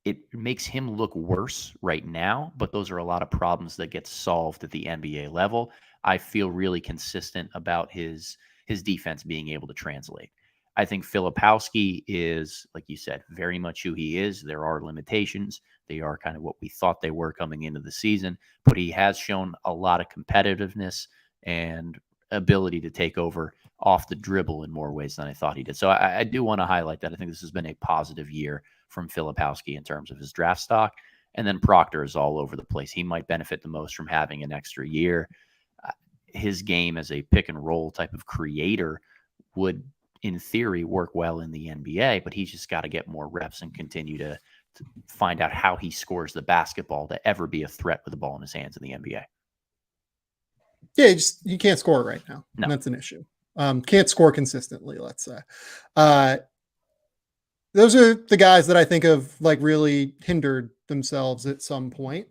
it makes him look worse right now, but those are a lot of problems that get solved at the NBA level. I feel really consistent about his defense being able to translate. I think Filipowski is, like you said, very much who he is. There are limitations. They are kind of what we thought they were coming into the season, but he has shown a lot of competitiveness and ability to take over off the dribble in more ways than I thought he did. So I do want to highlight that. I think this has been a positive year from Filipowski in terms of his draft stock. And then Proctor is all over the place. He might benefit the most from having an extra year. His game as a pick and roll type of creator would, in theory, work well in the NBA, but he's just got to get more reps and continue to find out how he scores the basketball to ever be a threat with the ball in his hands in the NBA. Yeah, you can't score right now. No. That's an issue. Can't score consistently, let's say. Those are the guys that I think have like really hindered themselves at some point.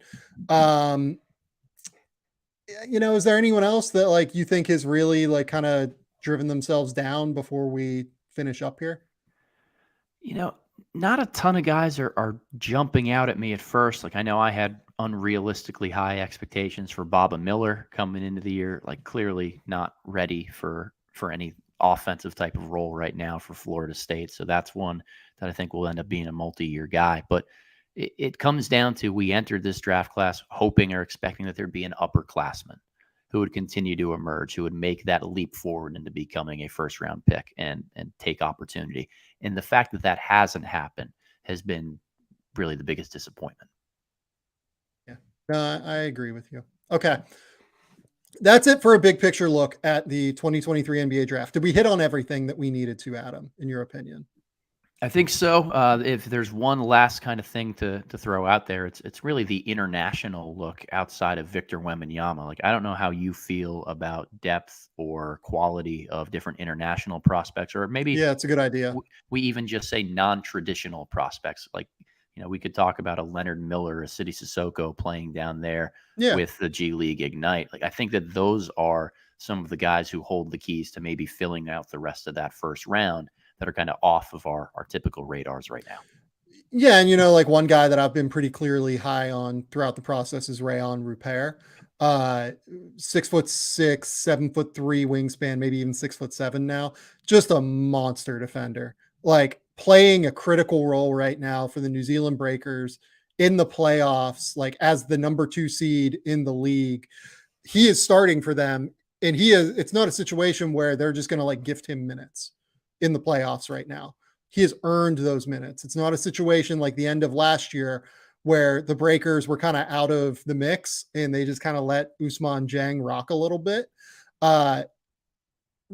Is there anyone else that like you think has really like kind of driven themselves down before we finish up here? Not a ton of guys are jumping out at me at first. Like I know I had unrealistically high expectations for Baba Miller coming into the year, like clearly not ready for any offensive type of role right now for Florida State. So that's one that I think will end up being a multi-year guy. But it comes down to, we entered this draft class hoping or expecting that there'd be an upperclassman who would continue to emerge, who would make that leap forward into becoming a first-round pick and take opportunity. And the fact that hasn't happened has been really the biggest disappointment. Yeah, I agree with you. Okay. That's it for a big picture look at the 2023 NBA draft. Did we hit on everything that we needed to, Adam, in your opinion? I think so. If there's one last kind of thing to throw out there, it's really the international look outside of Victor Wembanyama. Like, I don't know how you feel about depth or quality of different international prospects, or maybe it's a good idea. We even just say non-traditional prospects. Like, we could talk about a Leonard Miller, a Sidi Sissoko playing down there with the G League Ignite. Like, I think that those are some of the guys who hold the keys to maybe filling out the rest of that first round that are kind of off of our typical radars right now. Yeah. And, like one guy that I've been pretty clearly high on throughout the process is Rayon Rupert. 6'6", 7'3" wingspan, maybe even 6'7" now. Just a monster defender, like playing a critical role right now for the New Zealand Breakers in the playoffs, like as the number 2 seed in the league. He is starting for them, and it's not a situation where they're just going to like gift him minutes in the playoffs right now. He has earned those minutes. It's not a situation like the end of last year where the Breakers were kind of out of the mix and they just kind of let Ousmane Dieng rock a little bit.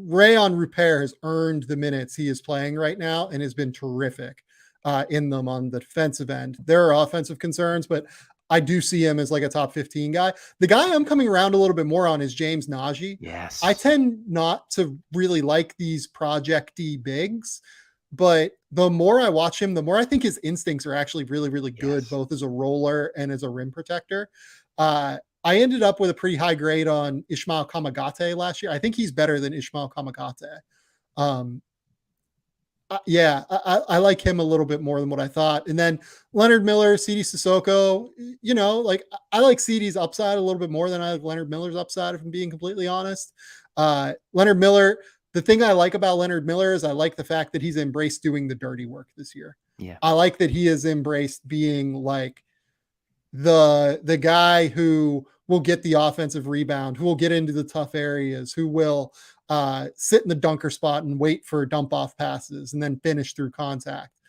Rayon Rupert has earned the minutes he is playing right now and has been terrific in them on the defensive end. There are offensive concerns, but I do see him as like a top 15 guy. The guy I'm coming around a little bit more on is James Najee. Yes. I tend not to really like these project-y bigs, but the more I watch him, the more I think his instincts are actually really, really good, Yes. both as a roller and as a rim protector. I ended up with a pretty high grade on Ishmael Kamagate last year. I think he's better than Ishmael Kamagate. Yeah, I like him a little bit more than what I thought. And then Leonard Miller, CD Sissoko, like I like CD's upside a little bit more than I like Leonard Miller's upside, if I'm being completely honest. Leonard Miller, the thing I like about Leonard Miller is I like the fact that he's embraced doing the dirty work this year. Yeah. I like that he has embraced being like the guy who will get the offensive rebound, who will get into the tough areas, who will sit in the dunker spot and wait for dump off passes and then finish through contact.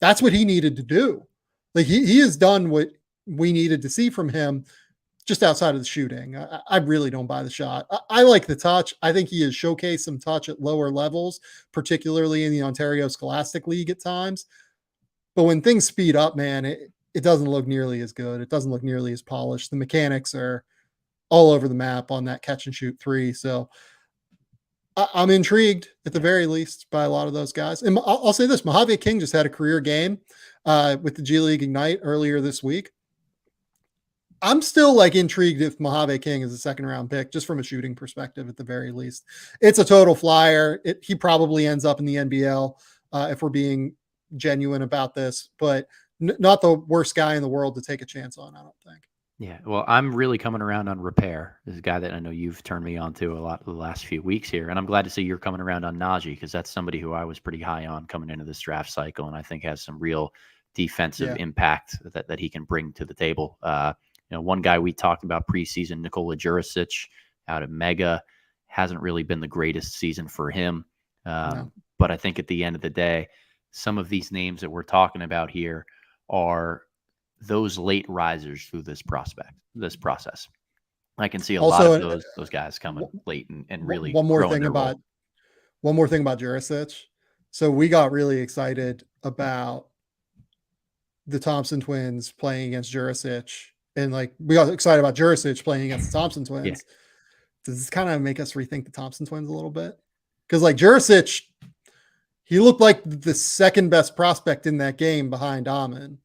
That's what he needed to do. Like he has done what we needed to see from him just outside of the shooting. I really don't buy the shot. I like the touch. I think he has showcased some touch at lower levels, particularly in the Ontario Scholastic League at times. But when things speed up, man, it doesn't look nearly as good. It doesn't look nearly as polished. The mechanics are all over the map on that catch and shoot three. So I'm intrigued at the very least by a lot of those guys. And I'll say this, Mojave King just had a career game with the G League Ignite earlier this week. I'm still like intrigued if Mojave King is a second round pick, just from a shooting perspective at the very least. It's a total flyer. He probably ends up in the NBL if we're being genuine about this, but not the worst guy in the world to take a chance on, I don't think. Yeah, well, I'm really coming around on Repair. This is a guy that I know you've turned me on to a lot the last few weeks here, and I'm glad to see you're coming around on Najee because that's somebody who I was pretty high on coming into this draft cycle, and I think has some real defensive impact that he can bring to the table. One guy we talked about preseason, Nikola Jurisic out of Mega, hasn't really been the greatest season for him, but I think at the end of the day, some of these names that we're talking about here are those late risers through this process. I can see a lot of those guys coming late and really one more thing about Jurisic. So we got really excited about the Thompson Twins playing against Jurisic, and like we got excited about Jurisic playing against the Thompson Twins. Yeah. Does this kind of make us rethink the Thompson Twins a little bit? Because like Jurisic, he looked like the second best prospect in that game behind Amon.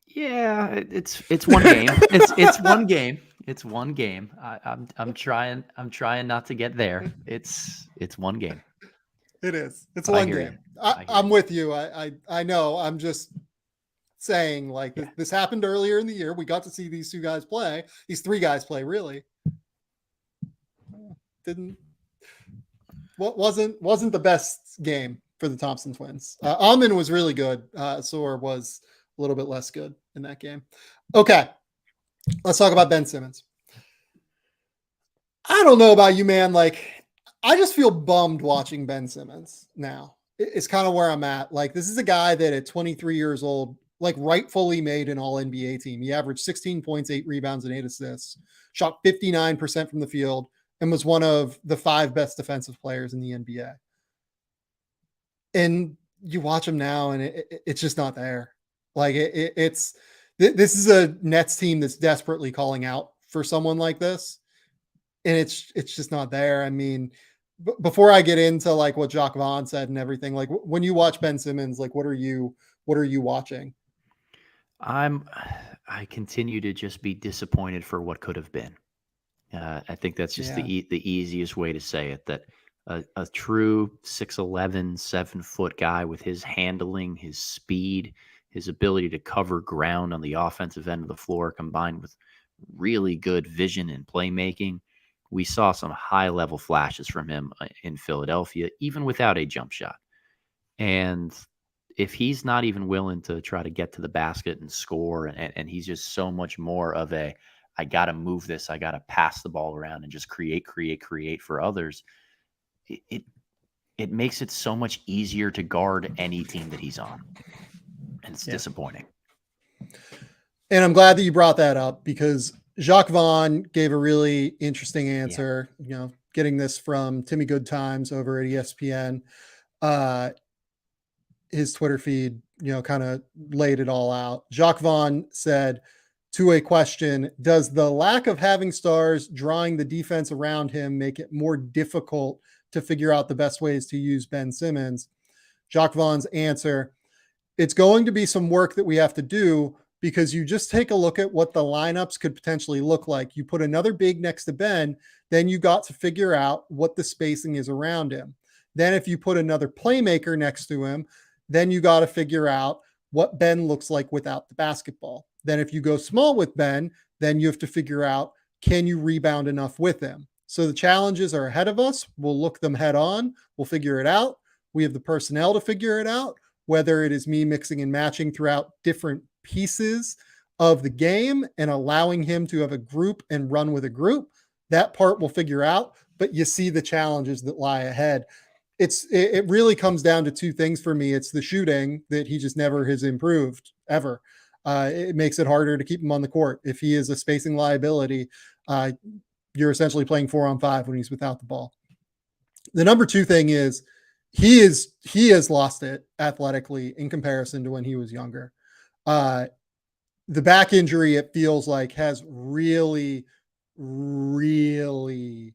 Yeah, it's one game. it's one game. It's one game. I'm trying not to get there. It's one game. It is. It's one game. I'm with you. I know. I'm just saying like this happened earlier in the year. We got to see these two guys play. These three guys play really. Wasn't the best game for the Thompson Twins. Amon was really good. Soar was a little bit less good in that game. Okay, let's talk about Ben Simmons. I don't know about you, man. Like, I just feel bummed watching Ben Simmons now. It's kind of where I'm at. Like, this is a guy that at 23 years old, like rightfully made an all NBA team. He averaged 16 points, 8 rebounds, and 8 assists, shot 59% from the field, and was one of the 5 best defensive players in the NBA. And you watch him now, and it's just not there. Like this is a Nets team that's desperately calling out for someone like this, and it's just not there. I mean, before I get into like what Jacques Vaughn said and everything, like when you watch Ben Simmons, like what are you watching? I continue to just be disappointed for what could have been. I think that's just the easiest way to say it. That a true 6'11", 7-foot guy with his handling, his speed, his ability to cover ground on the offensive end of the floor, combined with really good vision and playmaking. We saw some high-level flashes from him in Philadelphia, even without a jump shot. And if he's not even willing to try to get to the basket and score, and he's just so much more of a, I got to move this, I got to pass the ball around and just create for others, it makes it so much easier to guard any team that he's on. And it's disappointing. And I'm glad that you brought that up because Jacques Vaughn gave a really interesting answer, getting this from Timmy Goodtimes over at ESPN. his Twitter feed, kind of laid it all out. Jacques Vaughn said to a question, does the lack of having stars drawing the defense around him make it more difficult to figure out the best ways to use Ben Simmons? Jacques Vaughn's answer, it's going to be some work that we have to do, because you just take a look at what the lineups could potentially look like. You put another big next to Ben, then you got to figure out what the spacing is around him. Then if you put another playmaker next to him, then you got to figure out what Ben looks like without the basketball. Then if you go small with Ben, then you have to figure out, can you rebound enough with him? So the challenges are ahead of us. We'll look them head on. We'll figure it out. We have the personnel to figure it out, whether it is me mixing and matching throughout different pieces of the game and allowing him to have a group and run with a group. That part we'll figure out, but you see the challenges that lie ahead. It really comes down to two things for me. It's the shooting that he just never has improved ever. It makes it harder to keep him on the court. If he is a spacing liability, you're essentially playing 4-on-5 when he's without the ball. The number two thing is he has lost it athletically in comparison to when he was younger. The back injury, it feels like, has really, really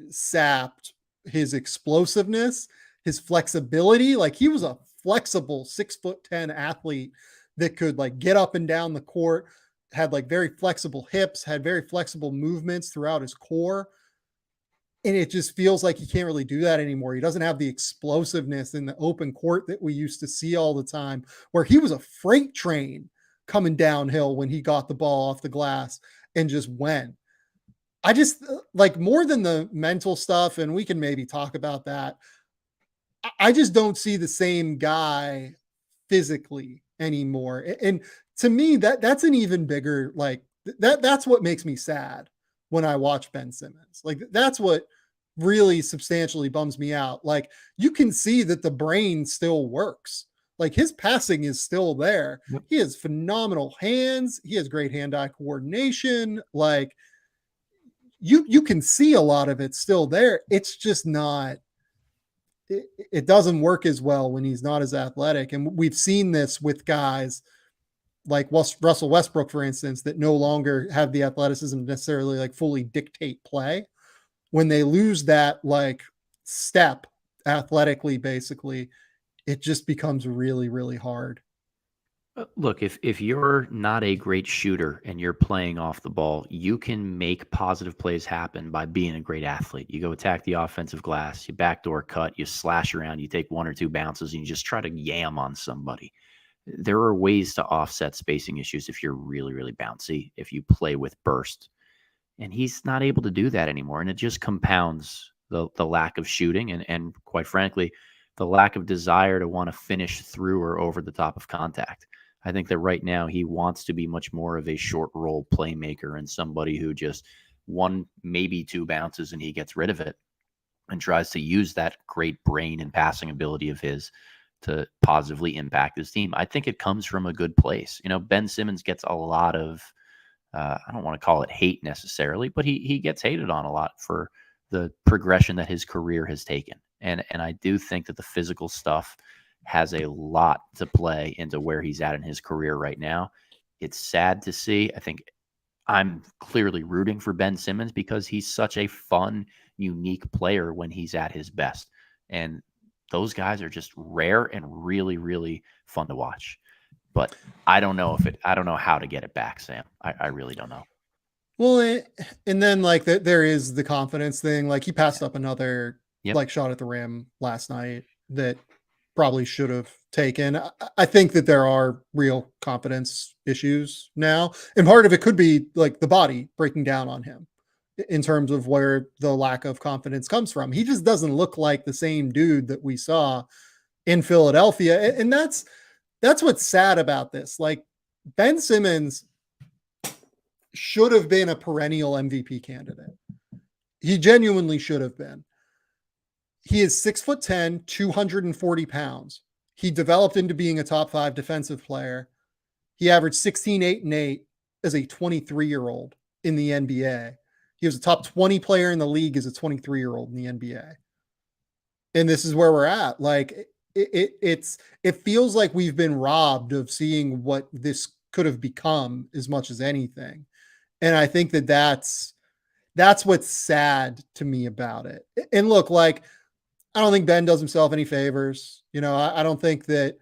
sapped his explosiveness, his flexibility. Like, he was a flexible 6'10" athlete that could like get up and down the court, had like very flexible hips, had very flexible movements throughout his core. And it just feels like he can't really do that anymore. He doesn't have the explosiveness in the open court that we used to see all the time, where he was a freight train coming downhill when he got the ball off the glass and just went. I just like, more than the mental stuff, and we can maybe talk about that, I just don't see the same guy physically anymore. And to me, that's an even bigger, like, that's what makes me sad when I watch Ben Simmons. Like, that's what really substantially bums me out. Like, you can see that the brain still works. Like, his passing is still there. Yep. He has phenomenal hands. He has great hand-eye coordination. Like, you can see a lot of it still there. It's just not, it doesn't work as well when he's not as athletic. And we've seen this with guys like Russell Westbrook, for instance, that no longer have the athleticism to necessarily like fully dictate play. When they lose that like step athletically, basically, it just becomes really, really hard. Look, if you're not a great shooter and you're playing off the ball, you can make positive plays happen by being a great athlete. You go attack the offensive glass, you backdoor cut, you slash around, you take one or two bounces, and you just try to yam on somebody. There are ways to offset spacing issues if you're really, really bouncy, if you play with burst. And he's not able to do that anymore. And it just compounds the lack of shooting and quite frankly, the lack of desire to want to finish through or over the top of contact. I think that right now he wants to be much more of a short roll playmaker and somebody who just one, maybe two bounces and he gets rid of it and tries to use that great brain and passing ability of his to positively impact his team. I think it comes from a good place. You know, Ben Simmons gets a lot of, I don't want to call it hate necessarily, but he gets hated on a lot for the progression that his career has taken. And I do think that the physical stuff has a lot to play into where he's at in his career right now. It's sad to see. I think I'm clearly rooting for Ben Simmons because he's such a fun, unique player when he's at his best. And those guys are just rare and really, really fun to watch. But I don't know how to get it back, Sam. I really don't know. Well, and then like there is the confidence thing. Like, he passed up another like shot at the rim last night that probably should have taken. I think that there are real confidence issues now. And part of it could be like the body breaking down on him in terms of where the lack of confidence comes from. He just doesn't look like the same dude that we saw in Philadelphia. And that's what's sad about this. Like, Ben Simmons should have been a perennial MVP candidate. He genuinely should have been. He is 6'10", 240 pounds. He developed into being a top 5 defensive player. He averaged 16, 8, and 8 as a 23-year-old in the NBA. He was a top 20 player in the league as a 23-year-old in the NBA. And this is where we're at. Like, it feels like we've been robbed of seeing what this could have become as much as anything. And I think that that's what's sad to me about it. And look, like, I don't think Ben does himself any favors. I don't think that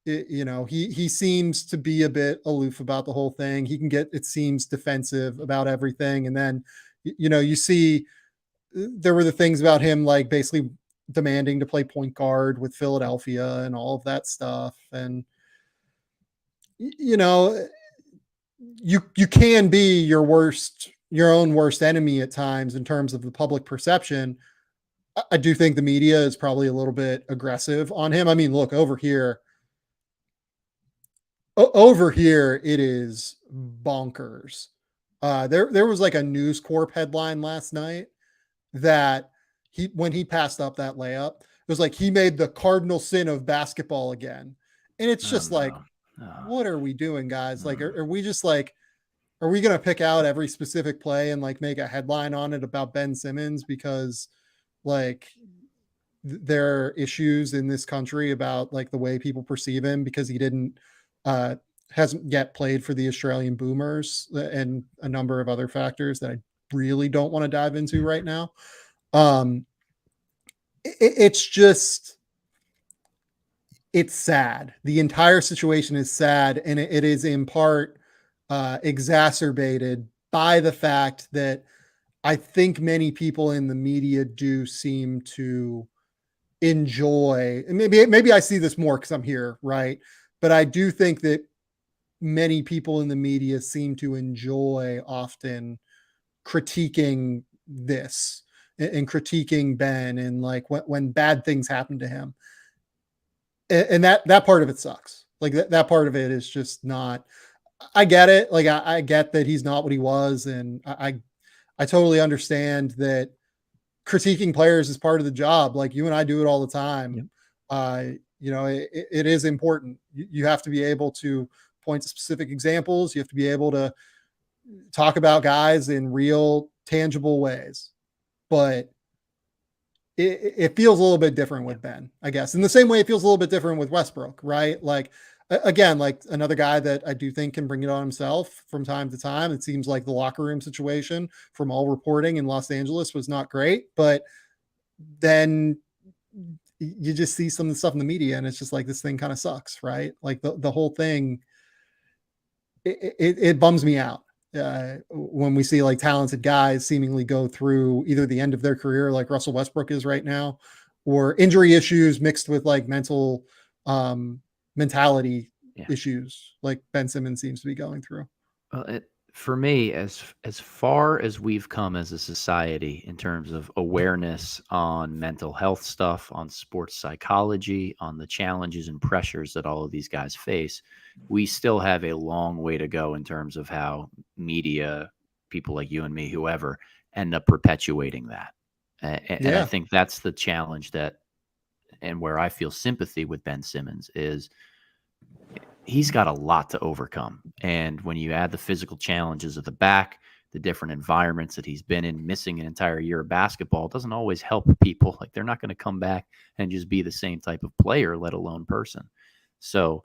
he seems to be a bit aloof about the whole thing. He can get, it seems, defensive about everything. And then you see there were the things about him, like basically demanding to play point guard with Philadelphia and all of that stuff. And you know, you can be your own worst enemy at times in terms of the public perception. I do think the media is probably a little bit aggressive on him. I mean, look, over here it is bonkers. There was like a News Corp headline last night that when he passed up that layup, it was like he made the cardinal sin of basketball again. And it's Oh, just like, no. what are we doing, guys? Like, are we just like, are we going to pick out every specific play and like make a headline on it about Ben Simmons because like there are issues in this country about like the way people perceive him because he didn't uh hasn't yet played for the Australian Boomers and a number of other factors that I really don't want to dive into right now. Um it's just, it's sad. The entire situation is sad, and it is in part exacerbated by the fact that I think many people in the media do seem to enjoy, and maybe I see this more because I'm here, right? But I do think that many people in the media seem to enjoy often critiquing this and critiquing Ben, and like when bad things happen to him. And that part of it sucks. Like that part of it is just not, I get it. Like I get that he's not what he was. And I totally understand that critiquing players is part of the job. Like you and I do it all the time. Yep. It is important. You have to be able to point to specific examples. You have to be able to talk about guys in real, tangible ways. But it feels a little bit different with Ben, I guess. In the same way, it feels a little bit different with Westbrook, right? Like, again, like another guy that I do think can bring it on himself from time to time. It seems like the locker room situation from all reporting in Los Angeles was not great, but then you just see some of the stuff in the media and it's just like, this thing kind of sucks, right? Like the whole thing, it bums me out. When we see like talented guys seemingly go through either the end of their career, like Russell Westbrook is right now, or injury issues mixed with like mentality issues, like Ben Simmons seems to be going through. For me, as far as we've come as a society in terms of awareness on mental health stuff, on sports psychology, on the challenges and pressures that all of these guys face, we still have a long way to go in terms of how media, people like you and me, whoever, end up perpetuating that. And I think that's the challenge and where I feel sympathy with Ben Simmons is he's got a lot to overcome. And when you add the physical challenges of the back, the different environments that he's been in, missing an entire year of basketball doesn't always help people. Like they're not going to come back and just be the same type of player, let alone person. So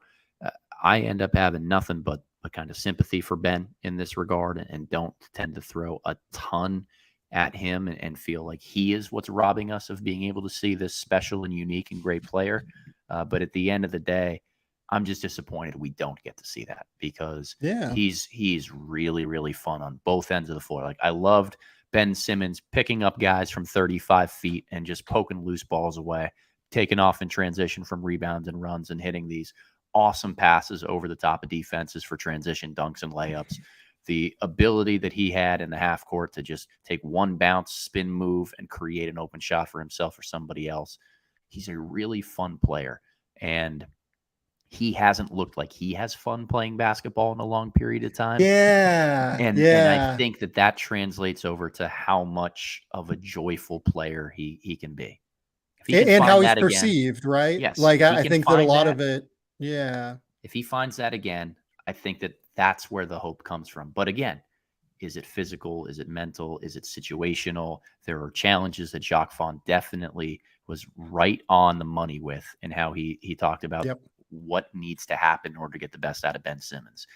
I end up having nothing but a kind of sympathy for Ben in this regard, and don't tend to throw a ton at him and feel like he is what's robbing us of being able to see this special and unique and great player. But at the end of the day, I'm just disappointed we don't get to see that because he's really, really fun on both ends of the floor. Like I loved Ben Simmons picking up guys from 35 feet and just poking loose balls away, taking off in transition from rebounds and runs and hitting these awesome passes over the top of defenses for transition dunks and layups. The ability that he had in the half court to just take one bounce, spin move, and create an open shot for himself or somebody else. He's a really fun player. And he hasn't looked like he has fun playing basketball in a long period of time. And I think that translates over to how much of a joyful player he can be. And how he's perceived, right? Yes. Like I think that a lot of it, if he finds that again, I think that's where the hope comes from. But again, is it physical? Is it mental? Is it situational? There are challenges that Jacques Vaughn definitely was right on the money with, and how he talked about Yep. what needs to happen in order to get the best out of Ben Simmons.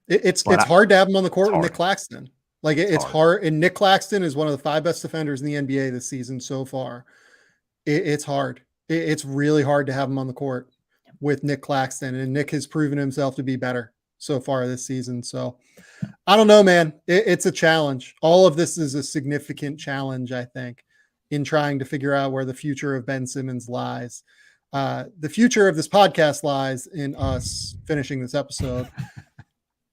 It's hard to have him on the court with hard. Nick Claxton. Like it's hard. hard. And Nick Claxton is one of the 5 best defenders in the NBA this season so far. It's hard. It's really hard to have him on the court with Nick Claxton, and Nick has proven himself to be better so far this season. So I don't know, man. It's a challenge. All of this is a significant challenge, I think, in trying to figure out where the future of Ben Simmons lies. The future of this podcast lies in us finishing this episode.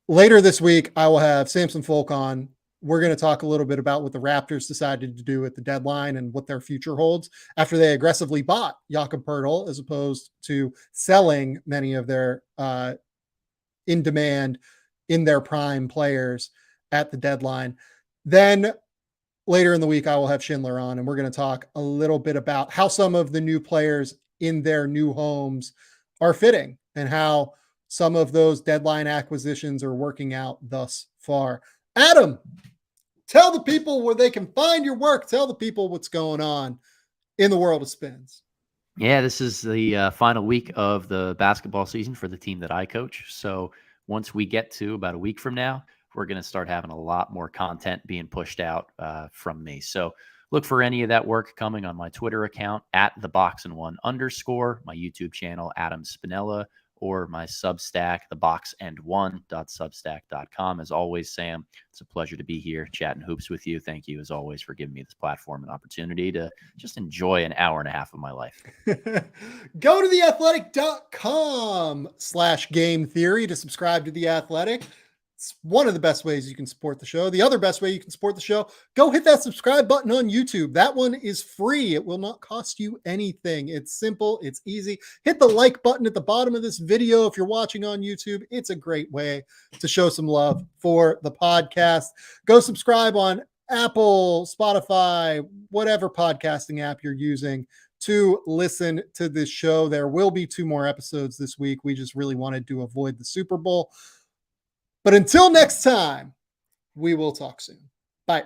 Later this week, I will have Samson Folk on. We're going to talk a little bit about what the Raptors decided to do at the deadline and what their future holds after they aggressively bought Jakob Poeltl, as opposed to selling many of their in demand, in their prime players at the deadline. Then later in the week, I will have Schindler on, and we're going to talk a little bit about how some of the new players in their new homes are fitting and how some of those deadline acquisitions are working out thus far. Adam, tell the people where they can find your work. Tell the people what's going on in the world of spins. Yeah, this is the final week of the basketball season for the team that I coach. So once we get to about a week from now, we're going to start having a lot more content being pushed out from me. So look for any of that work coming on my Twitter account at @TheBoxAndOne_, my YouTube channel, Adam Spinella, or my Substack, theboxandone.substack.com. As always, Sam, it's a pleasure to be here chatting hoops with you. Thank you, as always, for giving me this platform and opportunity to just enjoy an hour and a half of my life. Go to theathletic.com/game theory to subscribe to The Athletic. It's one of the best ways you can support the show. The other best way you can support the show, go hit that subscribe button on YouTube. That one is free. It will not cost you anything. It's simple. It's easy. Hit the like button at the bottom of this video if you're watching on YouTube. It's a great way to show some love for the podcast. Go subscribe on Apple, Spotify, whatever podcasting app you're using to listen to this show. There will be 2 more episodes this week. We just really wanted to avoid the Super Bowl. But until next time, we will talk soon. Bye.